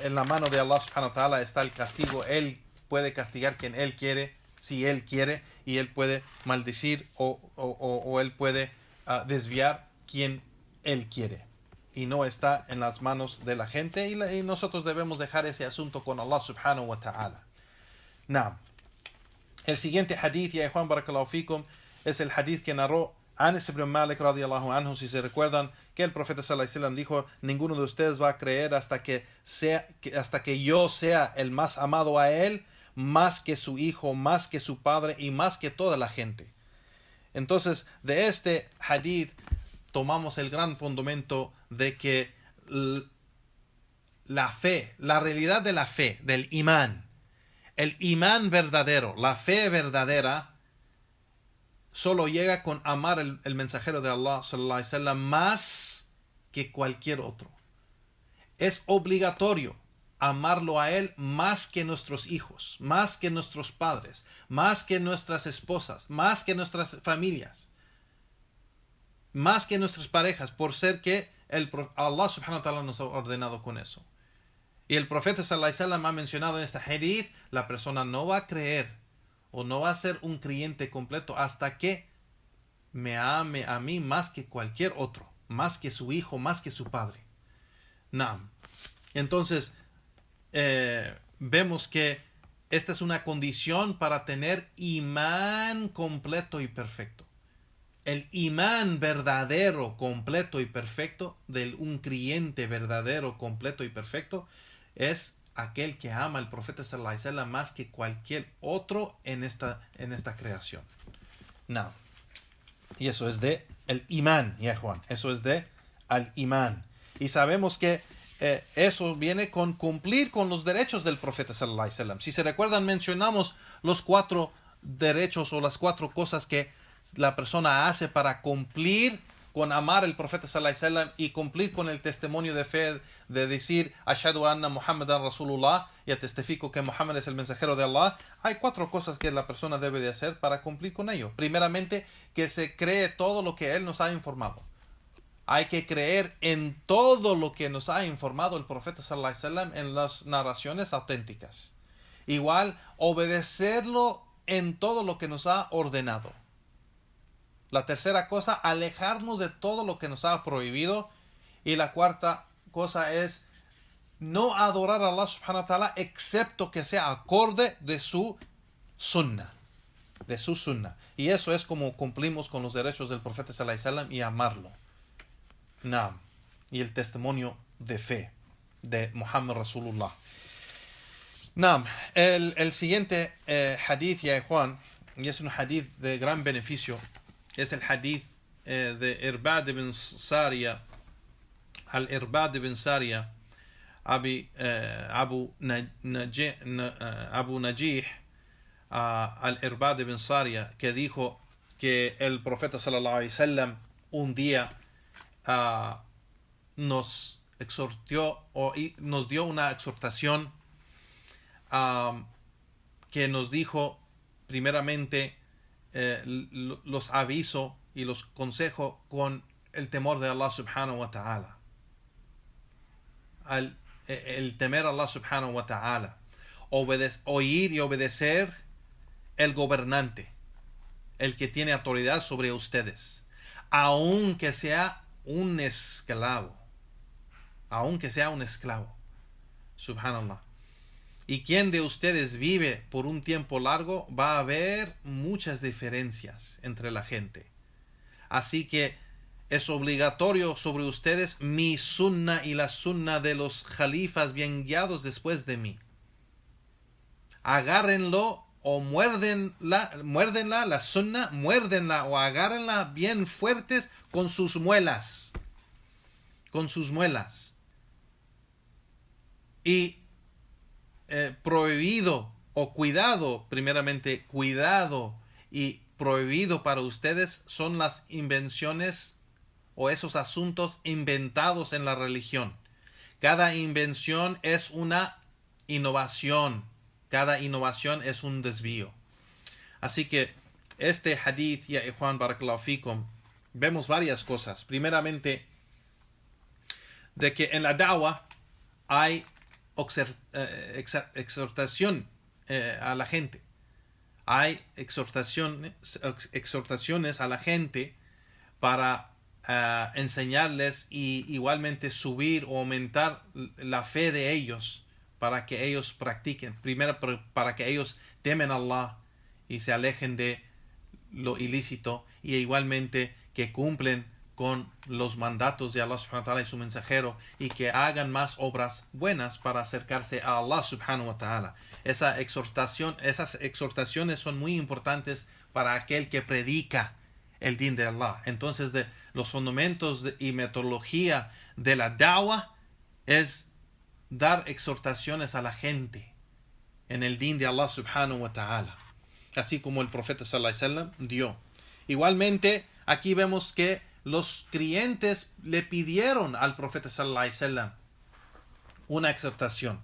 en la mano de Allah subhanahu wa ta'ala está el castigo. Él puede castigar quien Él quiere, si Él quiere, y Él puede maldecir o Él puede desviar quien Él quiere. Y no está en las manos de la gente, y nosotros debemos dejar ese asunto con Allah subhanahu wa ta'ala. Naam. El siguiente hadith, ya Juan barakallahu fikum, es el hadith que narró Anas ibn Malik radiyallahu anhu. Si se recuerdan, que el profeta sallallahu alaihi wasallam dijo, ninguno de ustedes va a creer hasta que yo sea el más amado a él, más que su hijo, más que su padre y más que toda la gente. Entonces, de este hadith tomamos el gran fundamento de que la fe, la realidad de la fe, del imán, el imán verdadero, la fe verdadera, solo llega con amar el mensajero de Allah sallallahu alaihi wasallam más que cualquier otro. Es obligatorio amarlo a él más que nuestros hijos, más que nuestros padres, más que nuestras esposas, más que nuestras familias, más que nuestras parejas, por ser que Allah subhanahu wa ta'ala nos ha ordenado con eso. Y el profeta sallallahu alaihi wasallam ha mencionado en este hadith, la persona no va a creer o no va a ser un creyente completo hasta que me ame a mí más que cualquier otro, más que su hijo, más que su padre. Naam. Entonces, vemos que esta es una condición para tener imán completo y perfecto. El imán verdadero, completo y perfecto de un creyente verdadero, completo y perfecto es aquel que ama al profeta sallallahu alaihi wasallam más que cualquier otro en esta creación. No. Y eso es de el imán, ya Juan. Eso es de al imán. Y sabemos que eso viene con cumplir con los derechos del profeta sallallahu alaihi wasallam. Si se recuerdan, mencionamos los 4 derechos o las 4 cosas que la persona hace para cumplir con amar al profeta sallallahu alaihi wasallam y cumplir con el testimonio de fe de decir Ashhadu anna Muhammadan Rasulullah, y testifico que Muhammad es el mensajero de Allah. Hay 4 cosas que la persona debe de hacer para cumplir con ello. Primeramente, que se cree todo lo que él nos ha informado. Hay que creer en todo lo que nos ha informado el profeta sallallahu alaihi wasallam en las narraciones auténticas. Igual, obedecerlo en todo lo que nos ha ordenado. La tercera cosa, alejarnos de todo lo que nos ha prohibido. Y la cuarta cosa es no adorar a Allah subhanahu wa ta'ala excepto que sea acorde de su sunnah. De su sunnah. Y eso es como cumplimos con los derechos del profeta sallallahu alaihi wasallam y amarlo. Naam. Y el testimonio de fe de Muhammad Rasulullah. Naam. El siguiente hadith, ya Juan, y es un hadith de gran beneficio, es el hadith de Irbad ibn Sariya, al-Irbad ibn Sariya, Abu Najih, al-Irbad ibn Sariya, que dijo que el profeta sallallahu alaihi wasallam un día nos exhortó o nos dio una exhortación que nos dijo primeramente los aviso y los consejo con el temor de Allah subhanahu wa ta'ala. El temer a Allah subhanahu wa ta'ala, oír y obedecer el gobernante, el que tiene autoridad sobre ustedes, aunque sea un esclavo, subhanallah. Y quien de ustedes vive por un tiempo largo, va a haber muchas diferencias entre la gente. Así que es obligatorio sobre ustedes mi sunna y la sunna de los jalifas bien guiados después de mí. Agárrenlo o muérdenla, la sunna, muérdenla o agárrenla bien fuertes con sus muelas. Con sus muelas. Y prohibido o cuidado, primeramente cuidado y prohibido para ustedes son las invenciones o esos asuntos inventados en la religión. Cada invención es una innovación. Cada innovación es un desvío. Así que este hadith, ya Ikhwan barakallahu fikum, vemos varias cosas. Primeramente, de que en la da'wah hay exhortación a la gente. Hay exhortaciones a la gente para enseñarles y igualmente subir o aumentar la fe de ellos para que ellos practiquen. Primero, para que ellos temen a Allah y se alejen de lo ilícito, y igualmente que cumplen con los mandatos de Allah subhanahu wa ta'ala y su mensajero, y que hagan más obras buenas para acercarse a Allah subhanahu wa ta'ala. Esas exhortaciones son muy importantes para aquel que predica el din de Allah. Entonces, de los fundamentos y metodología de la da'wah es dar exhortaciones a la gente en el din de Allah subhanahu wa ta'ala, así como el profeta sallallahu alaihi wasallam dio. Igualmente, aquí vemos que los creyentes le pidieron al profeta sallallahu alaihi wasallam una exhortación.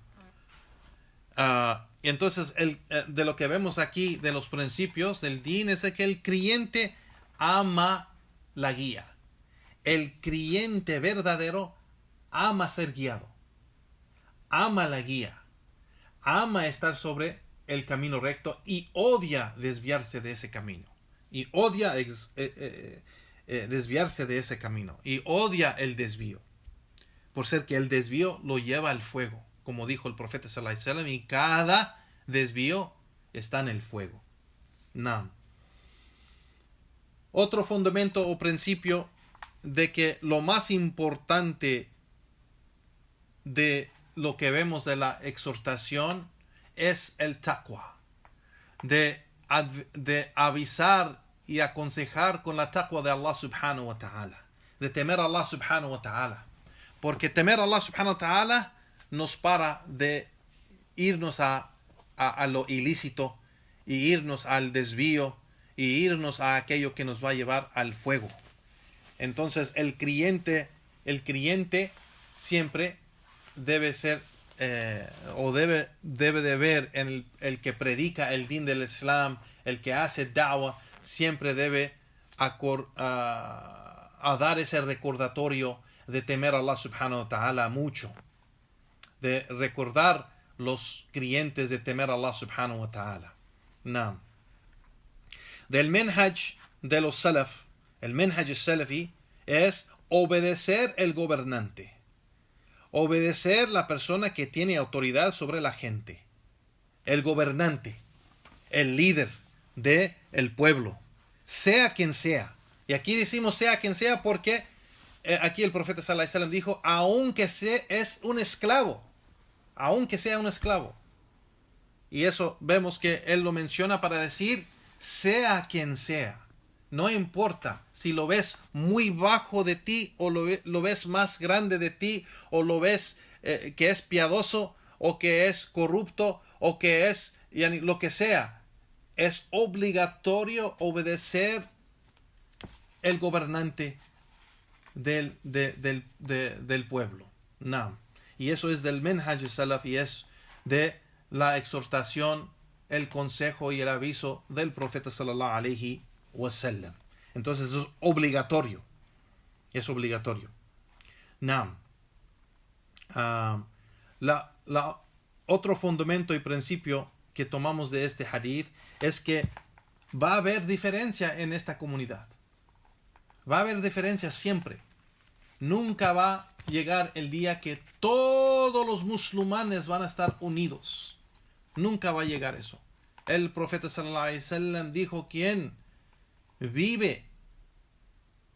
Entonces, de lo que vemos aquí, de los principios del din, es de que el creyente ama la guía. El creyente verdadero ama ser guiado. Ama la guía. Ama estar sobre el camino recto y odia desviarse de ese camino. Y odia desviarse de ese camino. Y odia el desvío. Por ser que el desvío lo lleva al fuego. Como dijo el profeta sallallahu alaihi wasallam, y cada desvío está en el fuego. Naam. Otro fundamento o principio de que lo más importante de lo que vemos de la exhortación es el taqwa. De avisar y aconsejar con la taqwa de Allah subhanahu wa ta'ala. De temer a Allah subhanahu wa ta'ala. Porque temer a Allah subhanahu wa ta'ala nos para de irnos a lo ilícito, y irnos al desvío, y irnos a aquello que nos va a llevar al fuego. Entonces el creyente siempre debe ser o debe de ver en el que predica el din del Islam, el que hace da'wah, siempre debe a dar ese recordatorio de temer a Allah subhanahu wa ta'ala mucho, de recordar los creyentes de temer a Allah subhanahu wa ta'ala. Naam. Del menhaj de los salaf, el menhaj salafi es obedecer el gobernante, obedecer la persona que tiene autoridad sobre la gente, el gobernante, el líder del pueblo, sea quien sea. Y aquí decimos sea quien sea porque aquí el profeta sallallahu alaihi wasallam dijo, aunque es un esclavo, aunque sea un esclavo. Y eso vemos que él lo menciona para decir, sea quien sea. No importa si lo ves muy bajo de ti o lo ves más grande de ti o lo ves que es piadoso o que es corrupto o que es lo que sea. Es obligatorio obedecer el gobernante del pueblo. No. Y eso es del menhaj salaf y es de la exhortación, el consejo y el aviso del profeta sallallahu alaihi wasallam. Entonces es obligatorio. Es obligatorio. Naam. Otro fundamento y principio que tomamos de este hadith es que va a haber diferencia en esta comunidad. Va a haber diferencia siempre. Nunca va a llegar el día que todos los musulmanes van a estar unidos. Nunca va a llegar eso. El profeta sallallahu alaihi wasallam dijo, quien vive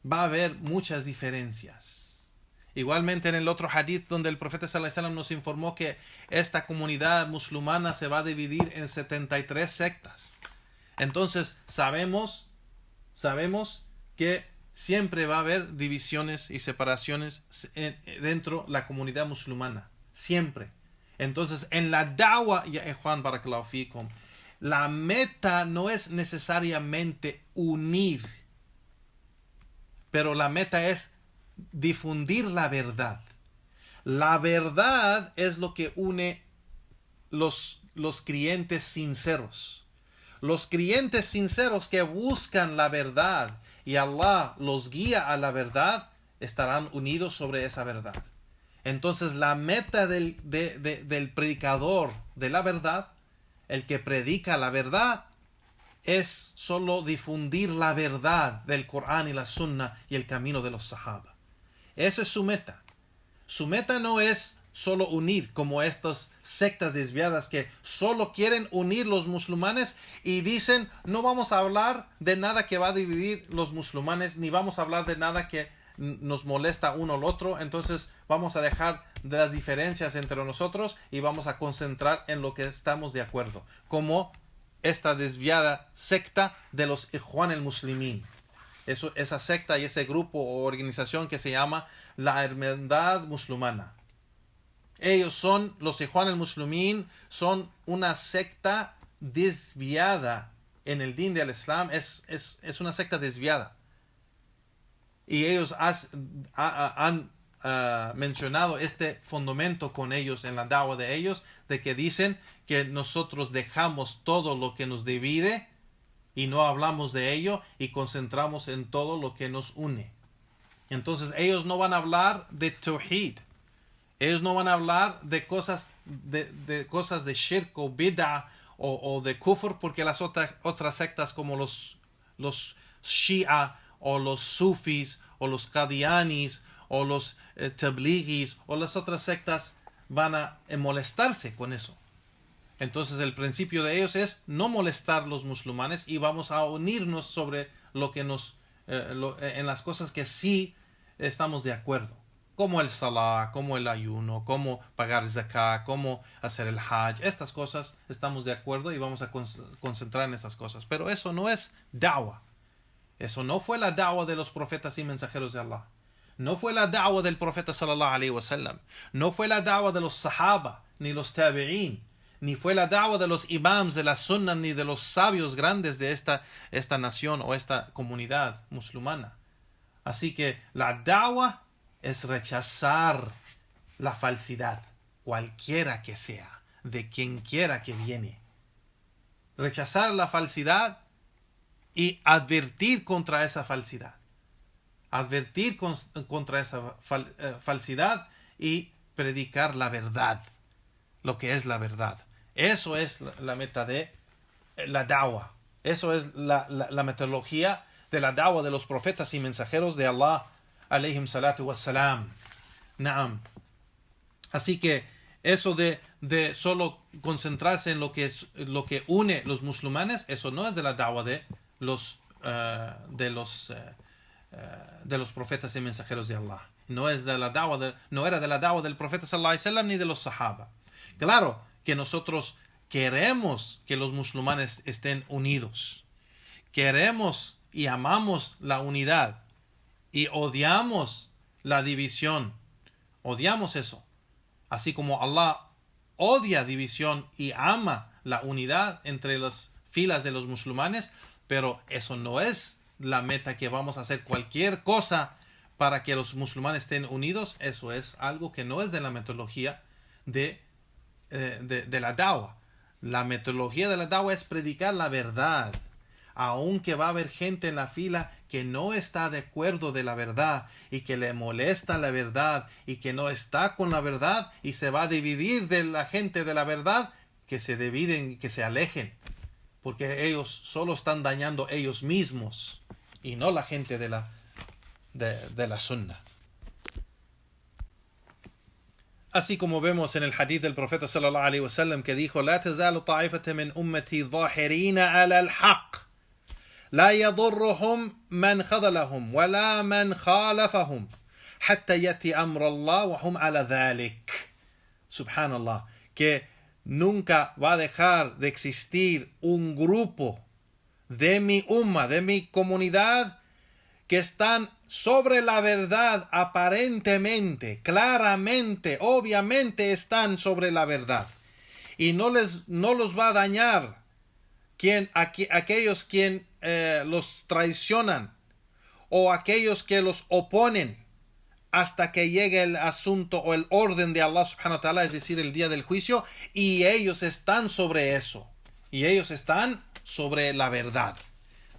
va a haber muchas diferencias. Igualmente en el otro hadith donde el profeta sallallahu alaihi wasallam nos informó que esta comunidad musulmana se va a dividir en 73 sectas. Entonces sabemos que siempre va a haber divisiones y separaciones dentro de la comunidad musulmana. Siempre. Entonces, en la da'wa, ya Juan barakallahu fikum, la meta no es necesariamente unir, pero la meta es difundir la verdad. La verdad es lo que une los creyentes sinceros. Los creyentes sinceros que buscan la verdad y Allah los guía a la verdad, estarán unidos sobre esa verdad. Entonces la meta del predicador de la verdad, el que predica la verdad, es solo difundir la verdad del Corán y la Sunna y el camino de los Sahaba. Esa es su meta. Su meta no es solo unir, como estas sectas desviadas que solo quieren unir los musulmanes y dicen, no vamos a hablar de nada que va a dividir los musulmanes, ni vamos a hablar de nada que nos molesta uno al otro, entonces vamos a dejar de las diferencias entre nosotros y vamos a concentrar en lo que estamos de acuerdo, como esta desviada secta de los Ikhwan al-Muslimin. Esa secta y ese grupo o organización que se llama la Hermandad Musulmana. Ellos son, los Ikhwan al-Muslimin, son una secta desviada en el din del Islam, es una secta desviada. Y ellos han mencionado este fundamento con ellos en la da'wa de ellos, de que dicen que nosotros dejamos todo lo que nos divide y no hablamos de ello y concentramos en todo lo que nos une. Entonces ellos no van a hablar de tawhid, ellos no van a hablar de cosas de shirk o bid'ah o de kufr, porque las otras sectas como los Shia o los Sufis o los Qadianis o los Tabligis o las otras sectas van a molestarse con eso. Entonces el principio de ellos es no molestar a los musulmanes y vamos a unirnos sobre lo que en las cosas que sí estamos de acuerdo, como el salah, como el ayuno, como pagar zakah, como hacer el hajj. Estas cosas estamos de acuerdo y vamos a concentrar en esas cosas. Pero eso no es da'wa. Eso no fue la da'wa de los profetas y mensajeros de Allah. No fue la da'wa del profeta sallallahu alaihi wasallam. No fue la da'wa de los sahaba, ni los tabi'in, ni fue la da'wa de los imams de la sunna, ni de los sabios grandes de esta nación o esta comunidad musulmana. Así que la da'wa es rechazar la falsidad, cualquiera que sea, de quien quiera que viene. Rechazar la falsidad y advertir contra esa falsidad. Advertir contra esa falsidad y predicar la verdad. lo que es la verdad. Eso es la meta de la da'wah. Eso es la metodología de la da'wah de los profetas y mensajeros de Allah, alayhim salatu wassalam. Naam. Así que eso de solo concentrarse en lo que une los musulmanes, eso no es de la da'wah de los profetas y mensajeros de Allah. No era de la da'wah del profeta sallallahu alaihi wasallam ni de los sahaba. Claro que nosotros queremos que los musulmanes estén unidos. Queremos y amamos la unidad y odiamos la división. Odiamos eso. Así como Allah odia división y ama la unidad entre las filas de los musulmanes, pero eso no es la meta, que vamos a hacer cualquier cosa para que los musulmanes estén unidos. Eso es algo que no es de la metodología de la da'wah. La metodología de la da'wah es predicar la verdad, aunque va a haber gente en la fila que no está de acuerdo de la verdad y que le molesta la verdad y que no está con la verdad y se va a dividir de la gente de la verdad, que se dividen y que se alejen, porque ellos solo están dañando ellos mismos y no la gente de la sunnah. Así como vemos en el hadith del profeta sallallahu alaihi wasallam, que dijo: "La tazalu ta'ifatan min ummati dhahirina 'ala al-haqq, la yadurruhum man khadalahum wa la man khalafahum, hatta yati amr Allah wa hum 'ala dhalik." Subhanallah, que nunca va a dejar de existir un grupo de mi umma, de mi comunidad, que están sobre la verdad aparentemente, claramente, obviamente están sobre la verdad, y no los va a dañar aquellos quien los traicionan o aquellos que los oponen, hasta que llegue el asunto o el orden de Allah subhanahu wa ta'ala, es decir, el día del juicio, y ellos están sobre eso, y ellos están sobre la verdad.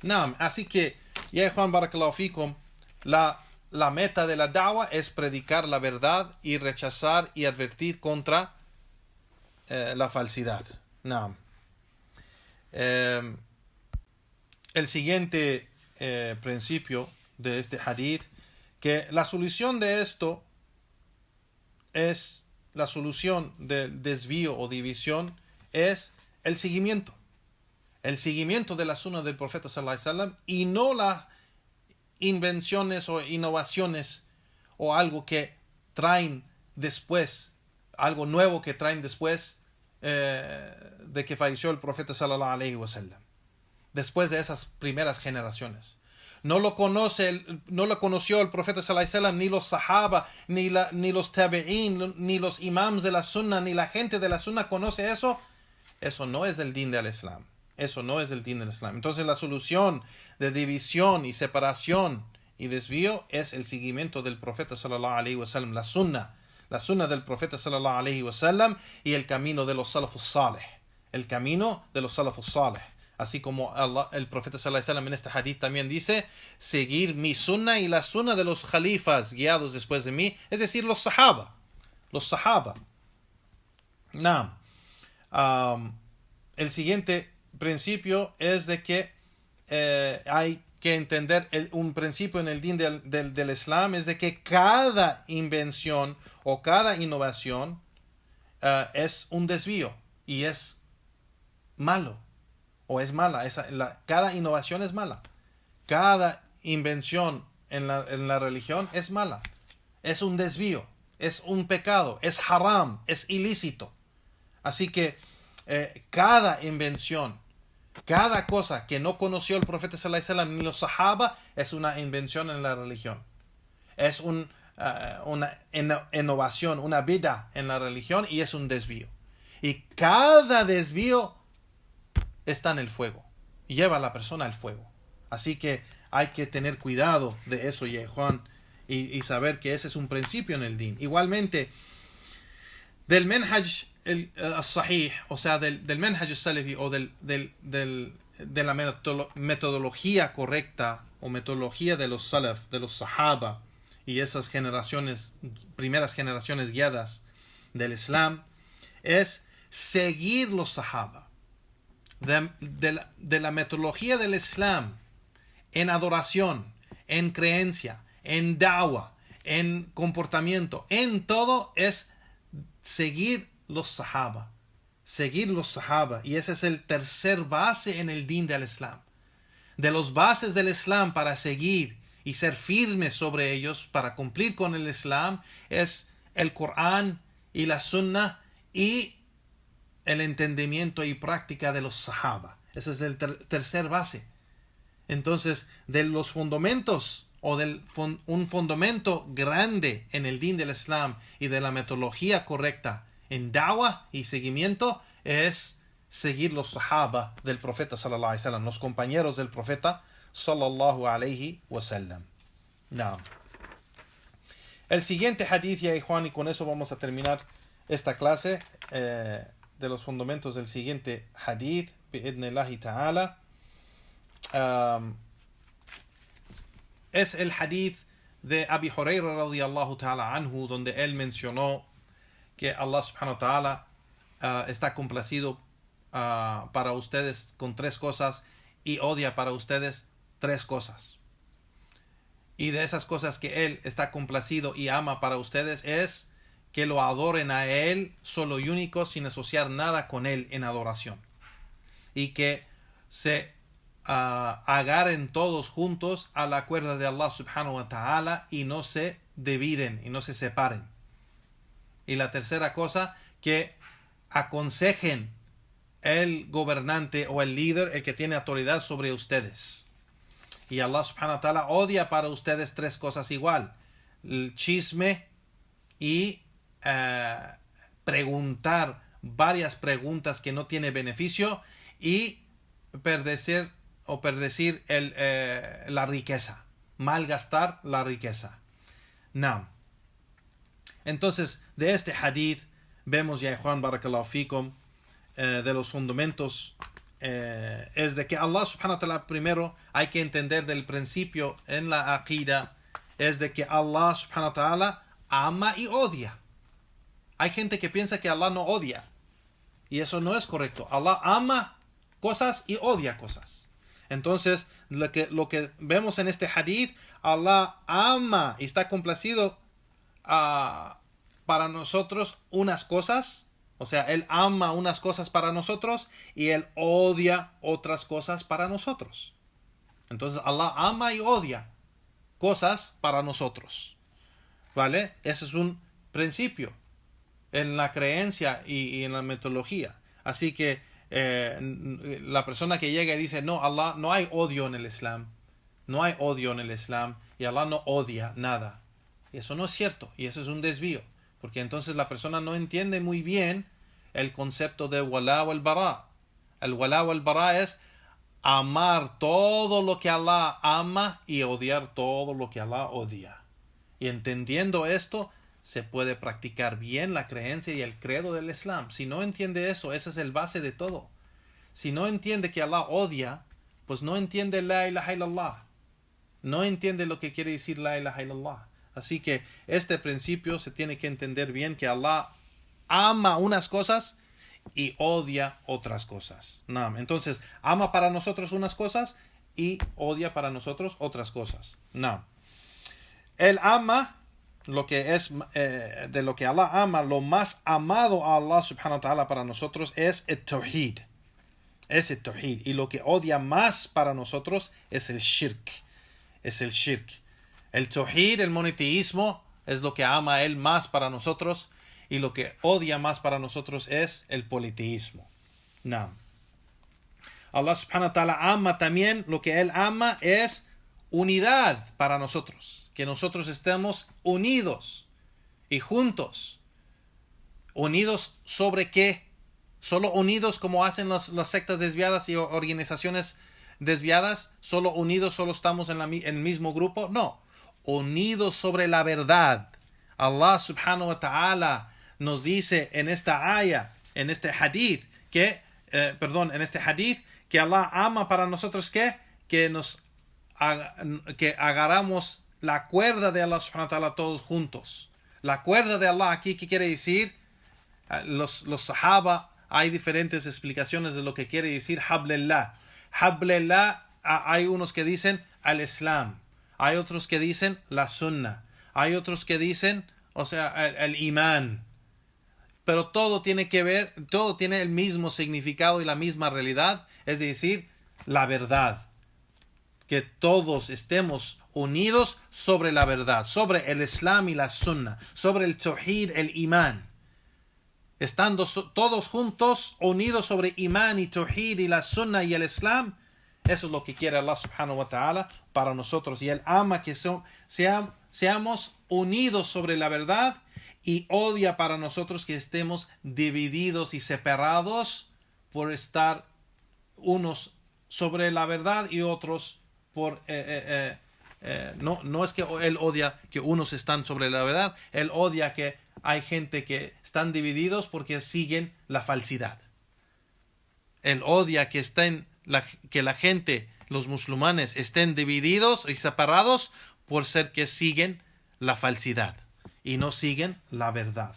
Naam, así que, ya Juan, barakallahu fikum, la meta de la da'wah es predicar la verdad y rechazar y advertir contra la falsidad. Naam. El siguiente principio de este hadith, que la solución de esto es, la solución del desvío o división, es el seguimiento de la sunna del profeta sallallahu alaihi wasallam, y no las invenciones o innovaciones o algo que traen después, algo nuevo que traen después de que falleció el profeta sallallahu alaihi wasallam, después de esas primeras generaciones. No lo conoció el profeta sallallahu alaihi wasallam, ni los sahaba, ni los tabi'in, ni los imams de la sunna, ni la gente de la sunna conoce eso. Eso no es del din del Islam. Eso no es el din del Islam. Entonces la solución de división y separación y desvío es el seguimiento del profeta sallallahu alaihi wasallam, la sunna del profeta sallallahu alaihi wasallam, y el camino de los salafus salih, así como el profeta sallallahu alaihi wasallam en este hadith también dice: seguir mi sunna y la sunna de los khalifas guiados después de mí, es decir, los sahaba. Naam. El siguiente principio es de que hay que entender un principio en el din del Islam, es de que cada invención o cada innovación es un desvío y es malo o es mala. Cada innovación es mala. Cada invención en la religión es mala. Es un desvío, es un pecado, es haram, es ilícito. Así que cada invención, cada cosa que no conoció el profeta sallallahu alaihi wasallam ni los sahaba, es una invención en la religión. Es una innovación, una bid'a en la religión, y es un desvío. Y cada desvío está en el fuego, lleva a la persona al fuego. Así que hay que tener cuidado de eso, Juan, y saber que ese es un principio en el din. Igualmente, del manhaj al-sahih, o sea, del manhaj al-salafi, o de la metodología correcta o metodología de los salaf, de los sahaba y esas primeras generaciones guiadas del Islam, es seguir los sahaba. De la metodología del Islam en adoración, en creencia, en da'wah, en comportamiento, en todo es seguir los sahaba. Seguir los sahaba. Y ese es el tercer base en el din del Islam. De los bases del Islam para seguir y ser firmes sobre ellos, para cumplir con el Islam, es el Corán y la Sunnah y el entendimiento y práctica de los sahaba. Ese es el tercer base. Entonces, de los fundamentos o un fundamento grande en el din del Islam y de la metodología correcta en da'wah y seguimiento es seguir los sahaba del profeta sallallahu alaihi wasallam, los compañeros del profeta sallallahu alaihi wasallam. No. El siguiente hadith, ya Juan, y con eso vamos a terminar esta clase de los fundamentos del siguiente hadith, bi'idnillahi ta'ala. Es el hadith de Abi Hurayra radiyallahu ta'ala anhu, donde él mencionó que Allah subhanahu wa ta'ala está complacido para ustedes con 3 cosas y odia para ustedes 3 cosas. Y de esas cosas que él está complacido y ama para ustedes es que lo adoren a él solo y único, sin asociar nada con él en adoración, y que se agarren todos juntos a la cuerda de Allah subhanahu wa ta'ala y no se dividen y no se separen. Y la tercera cosa, que aconsejen el gobernante o el líder, el que tiene autoridad sobre ustedes. Y Allah subhanahu wa ta'ala odia para ustedes 3 cosas igual: el chisme y preguntar varias preguntas que no tiene beneficio, y perdecir la riqueza, malgastar la riqueza. No. Entonces, de este hadith vemos, ya Juan, barakallahu fikum, de los fundamentos es de que Allah subhanahu wa ta'ala, primero hay que entender del principio en la aqida, es de que Allah subhanahu wa ta'ala ama y odia. Hay gente que piensa que Allah no odia, y eso no es correcto. Allah ama cosas y odia cosas. Entonces, lo que vemos en este hadith, Allah ama y está complacido para nosotros unas cosas, o sea, Él ama unas cosas para nosotros y Él odia otras cosas para nosotros. Entonces, Allah ama y odia cosas para nosotros, ¿vale? Ese es un principio en la creencia y en la metodología. Así que la persona que llega y dice, no, Allah, no hay odio en el Islam, no hay odio en el Islam, y Allah no odia nada. Y eso no es cierto, y eso es un desvío, porque entonces la persona no entiende muy bien el concepto de wala wal bara. El wala wal bara es amar todo lo que Allah ama y odiar todo lo que Allah odia. Y entendiendo esto, se puede practicar bien la creencia y el credo del Islam. Si no entiende eso, ese es el base de todo. Si no entiende que Allah odia, pues no entiende la ilaha illallah. No entiende lo que quiere decir la ilaha illallah. Así que este principio se tiene que entender bien, que Allah ama unas cosas y odia otras cosas. No. Entonces, ama para nosotros unas cosas y odia para nosotros otras cosas. No. Él ama lo que es de lo que Allah ama, lo más amado a Allah subhanahu wa ta'ala para nosotros es el tawhid. Es el tawhid. Y lo que odia más para nosotros es el shirk. Es el shirk. El tawhid, el monoteísmo, es lo que ama a Él más para nosotros, y lo que odia más para nosotros es el politeísmo. No. Allah subhanahu wa ta'ala ama también, lo que Él ama es unidad para nosotros. Que nosotros estemos unidos y juntos. ¿Unidos sobre qué? ¿Solo unidos como hacen las sectas desviadas y organizaciones desviadas? ¿Solo unidos, solo estamos en el mismo grupo? No. Unidos sobre la verdad. Allah subhanahu wa ta'ala nos dice en esta ayah, en este hadith, que Allah ama para nosotros que agarramos la cuerda de Allah subhanahu wa ta'ala todos juntos. La cuerda de Allah aquí, ¿qué quiere decir? Los sahaba, hay diferentes explicaciones de lo que quiere decir hablillah. Hablillah, hay unos que dicen al Islam, hay otros que dicen la sunnah, hay otros que dicen, o sea, el imán. Pero todo tiene que ver, todo tiene el mismo significado y la misma realidad, es decir, la verdad. Que todos estemos unidos sobre la verdad, sobre el Islam y la sunnah, sobre el tawhid, el imán. Estando todos juntos, unidos sobre imán y tawhid y la sunnah y el Islam, eso es lo que quiere Allah subhanahu wa ta'ala para nosotros. Y Él ama que seamos unidos sobre la verdad y odia para nosotros que estemos divididos y separados por estar unos sobre la verdad y otros por... no es que Él odia que unos están sobre la verdad, Él odia que hay gente que están divididos porque siguen la falsidad. Él odia que que la gente, los musulmanes, estén divididos y separados por ser que siguen la falsidad y no siguen la verdad.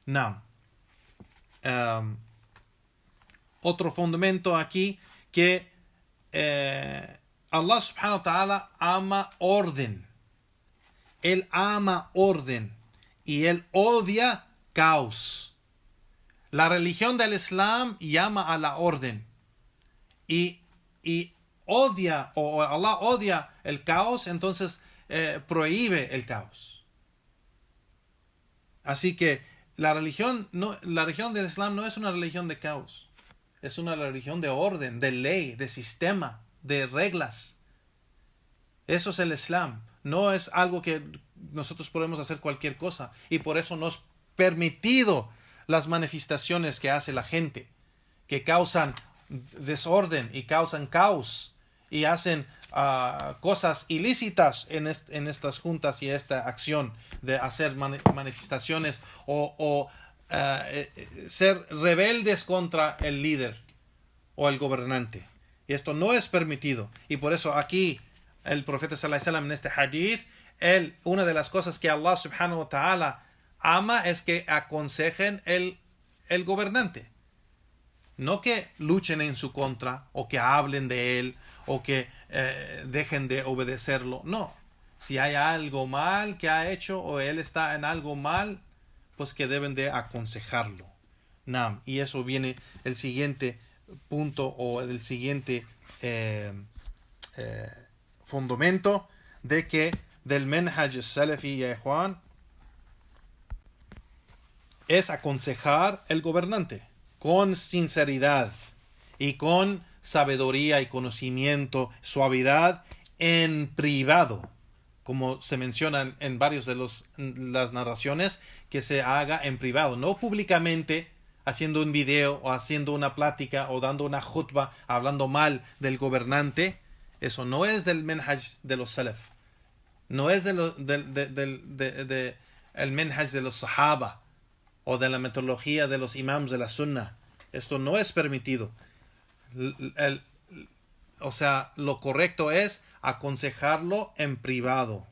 Now, otro fundamento aquí que Allah subhanahu wa ta'ala ama orden. Él ama orden y Él odia caos. La religión del Islam llama a la orden y odia, o Allah odia el caos, entonces prohíbe el caos. Así que la religión del Islam no es una religión de caos, es una religión de orden, de ley, de sistema, de reglas. Eso es el Islam. No es algo que nosotros podemos hacer cualquier cosa. Y por eso no es permitido las manifestaciones que hace la gente, que causan desorden y causan caos y hacen cosas ilícitas en estas juntas y esta acción de hacer manifestaciones o ser rebeldes contra el líder o el gobernante. Y esto no es permitido. Y por eso aquí el profeta sallallahu alaihi wasallam en este hadith, una de las cosas que Allah subhanahu wa ta'ala ama es que aconsejen el gobernante. No que luchen en su contra o que hablen de él o que dejen de obedecerlo. No. Si hay algo mal que ha hecho o él está en algo mal, pues que deben de aconsejarlo. Nam. Y eso viene el siguiente punto o el siguiente fundamento de que del menhaj salafi ya ikhwan es aconsejar el gobernante con sinceridad y con sabiduría y conocimiento, suavidad en privado, como se menciona en varios de las narraciones, que se haga en privado, no públicamente haciendo un video o haciendo una plática o dando una khutba hablando mal del gobernante. Eso no es del menhaj de los salaf, no es el menhaj de los sahaba o de la metodología de los imams de la sunnah. Esto no es permitido. O sea, lo correcto es aconsejarlo en privado,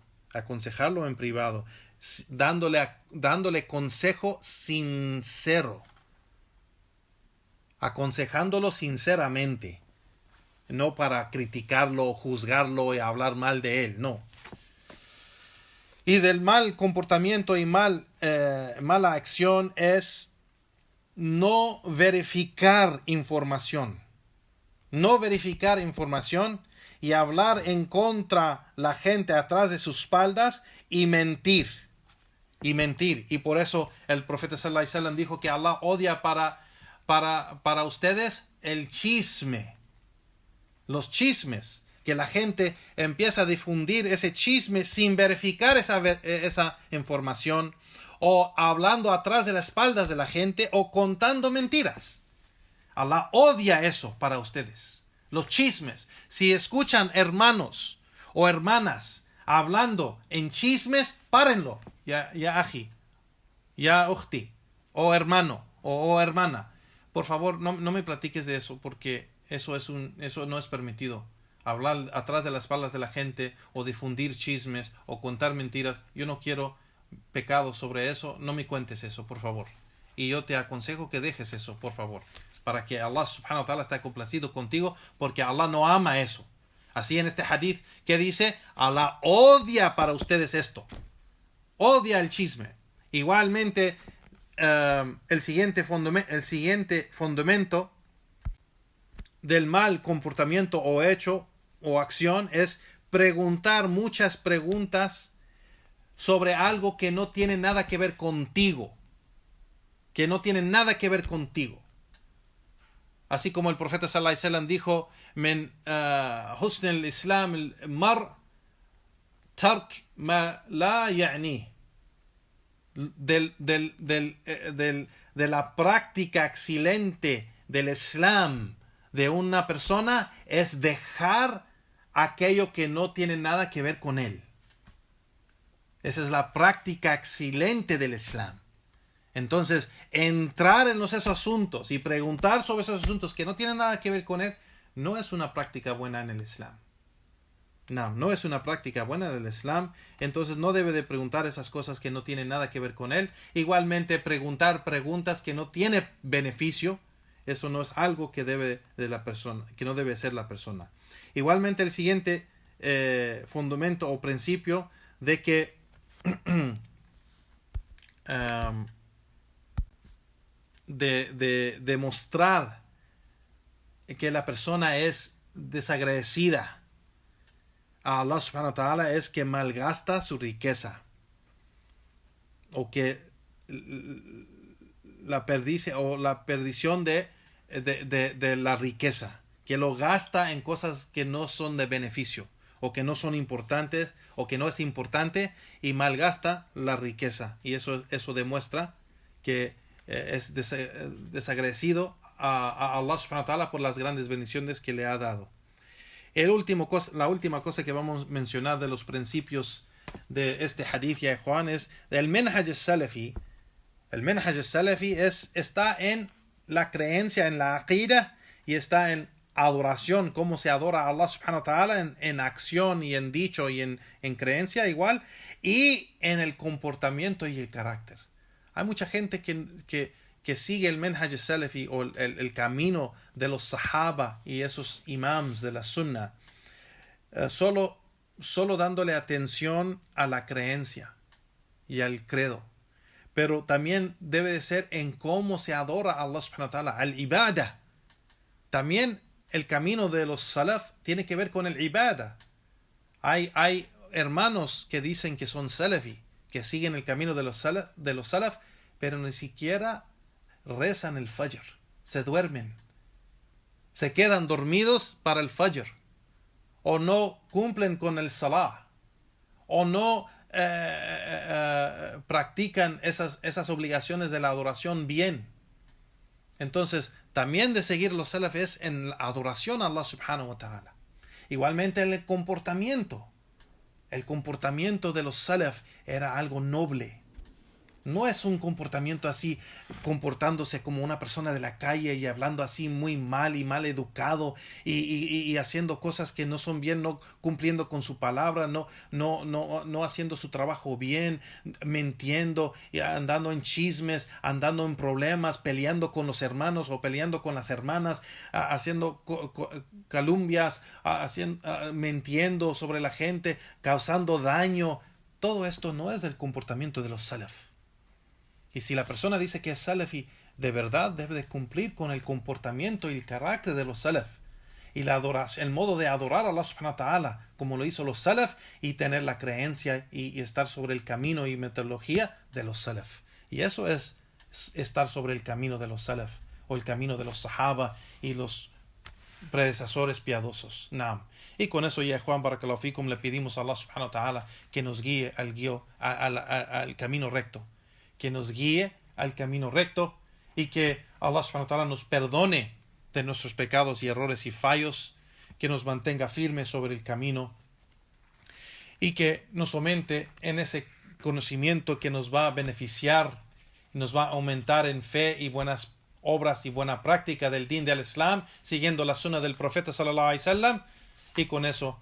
dándole consejo sincero, aconsejándolo sinceramente, no para criticarlo, juzgarlo y hablar mal de él, no. Y del mal comportamiento y mala acción es no verificar información. No verificar información y hablar en contra la gente atrás de sus espaldas y mentir. Y por eso el profeta sallallahu alaihi wasallam dijo que Allah odia para ustedes el chisme. Los chismes. Que la gente empieza a difundir ese chisme sin verificar esa información, o hablando atrás de las espaldas de la gente, o contando mentiras. Allah odia eso para ustedes. Los chismes. Si escuchan hermanos o hermanas hablando en chismes, párenlo. Ya aji, ya ukhti, o hermano, o hermana. Por favor, no me platiques de eso, porque eso no es permitido. Hablar atrás de las espaldas de la gente o difundir chismes o contar mentiras. Yo no quiero pecado sobre eso. No me cuentes eso, por favor. Y yo te aconsejo que dejes eso, por favor, para que Allah subhanahu wa ta'ala esté complacido contigo, porque Allah no ama eso. Así en este hadith que dice, Allah odia para ustedes esto. Odia el chisme. Igualmente, el siguiente fundamento del mal comportamiento o hecho o acción es preguntar muchas preguntas sobre algo que no tiene nada que ver contigo. Que no tiene nada que ver contigo. Así como el profeta sallallahu alaihi wasallam dijo, men husn al-islam al-mar tark ma la ya'ni. De la práctica excelente del Islam de una persona es dejar aquello que no tiene nada que ver con él. Esa es la práctica excelente del Islam. Entonces, entrar en esos asuntos y preguntar sobre esos asuntos que no tienen nada que ver con él, no es una práctica buena en el Islam. No es una práctica buena del Islam. Entonces no debe de preguntar esas cosas que no tienen nada que ver con él. Igualmente preguntar preguntas que no tienen beneficio. Eso no es algo que debe de la persona, que no debe ser la persona. Igualmente el siguiente fundamento o principio de que de demostrar que la persona es desagradecida a Allah subhanahu wa ta'ala es que malgasta su riqueza, o que la perdición de la riqueza, que lo gasta en cosas que no son de beneficio, o que no son importantes, o que no es importante, y malgasta la riqueza. Y eso demuestra que es desagradecido a Allah subhanahu wa ta'ala por las grandes bendiciones que le ha dado. La última cosa que vamos a mencionar de los principios de este hadith, ya Juan, es el Manhaj al-Salafi. El Manhaj al-Salafi está en la creencia, en la aqida, y está en adoración, cómo se adora a Allah subhanahu wa ta'ala en acción y en dicho y en creencia igual, y en el comportamiento y el carácter. Hay mucha gente que sigue el Manhaj al-Salafi o el camino de los sahaba y esos imams de la sunna, solo dándole atención a la creencia y al credo. Pero también debe de ser en cómo se adora a Allah subhanahu wa ta'ala, al ibadah. También el camino de los salaf tiene que ver con el ibadah. Hay hermanos que dicen que son salafi, que siguen el camino de los salaf, pero ni siquiera rezan el fajr, se duermen, se quedan dormidos para el fajr, o no cumplen con el salah, o no practican esas obligaciones de la adoración bien. Entonces, también de seguir los salaf es en la adoración a Allah subhanahu wa ta'ala. Igualmente el comportamiento de los salaf era algo noble. No es un comportamiento así, comportándose como una persona de la calle y hablando así muy mal y mal educado y haciendo cosas que no son bien, no cumpliendo con su palabra, no haciendo su trabajo bien, mintiendo, y andando en chismes, andando en problemas, peleando con los hermanos o peleando con las hermanas, haciendo calumnias, mintiendo sobre la gente, causando daño. Todo esto no es el comportamiento de los salaf. Y si la persona dice que es salafi, de verdad debe de cumplir con el comportamiento y el carácter de los salaf. Y la adoración, el modo de adorar a Allah subhanahu wa ta'ala, como lo hizo los salaf, y tener la creencia y estar sobre el camino y metodología de los salaf. Y eso es estar sobre el camino de los salaf, o el camino de los sahaba y los predecesores piadosos. Naam. Y con eso, ya Juan barakallahu fikum, le pedimos a Allah subhanahu wa ta'ala que nos guíe al camino recto. Que nos guíe al camino recto, y que Allah subhanahu wa ta'ala nos perdone de nuestros pecados y errores y fallos, que nos mantenga firmes sobre el camino, y que nos aumente en ese conocimiento que nos va a beneficiar, nos va a aumentar en fe y buenas obras y buena práctica del din del Islam, siguiendo la sunna del profeta sallallahu alaihi wasallam. Y con eso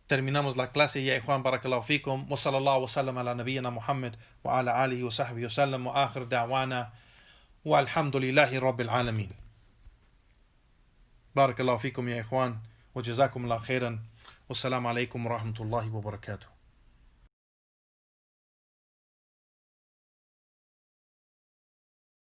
terminamos la clase. Ya ikhwan, barakallahu fikum. Wa sallallahu wa sallam ala nabiyyina Muhammad wa ala alihi wa sahbihi wa sallam. Wa akhir da'wana wa alhamdulillahi rabbil alamin. Barakallahu fikum ya ikhwan. Wa jazakum Allah khairan. Wassalamu alaikum wa rahmatullahi wa barakatuh.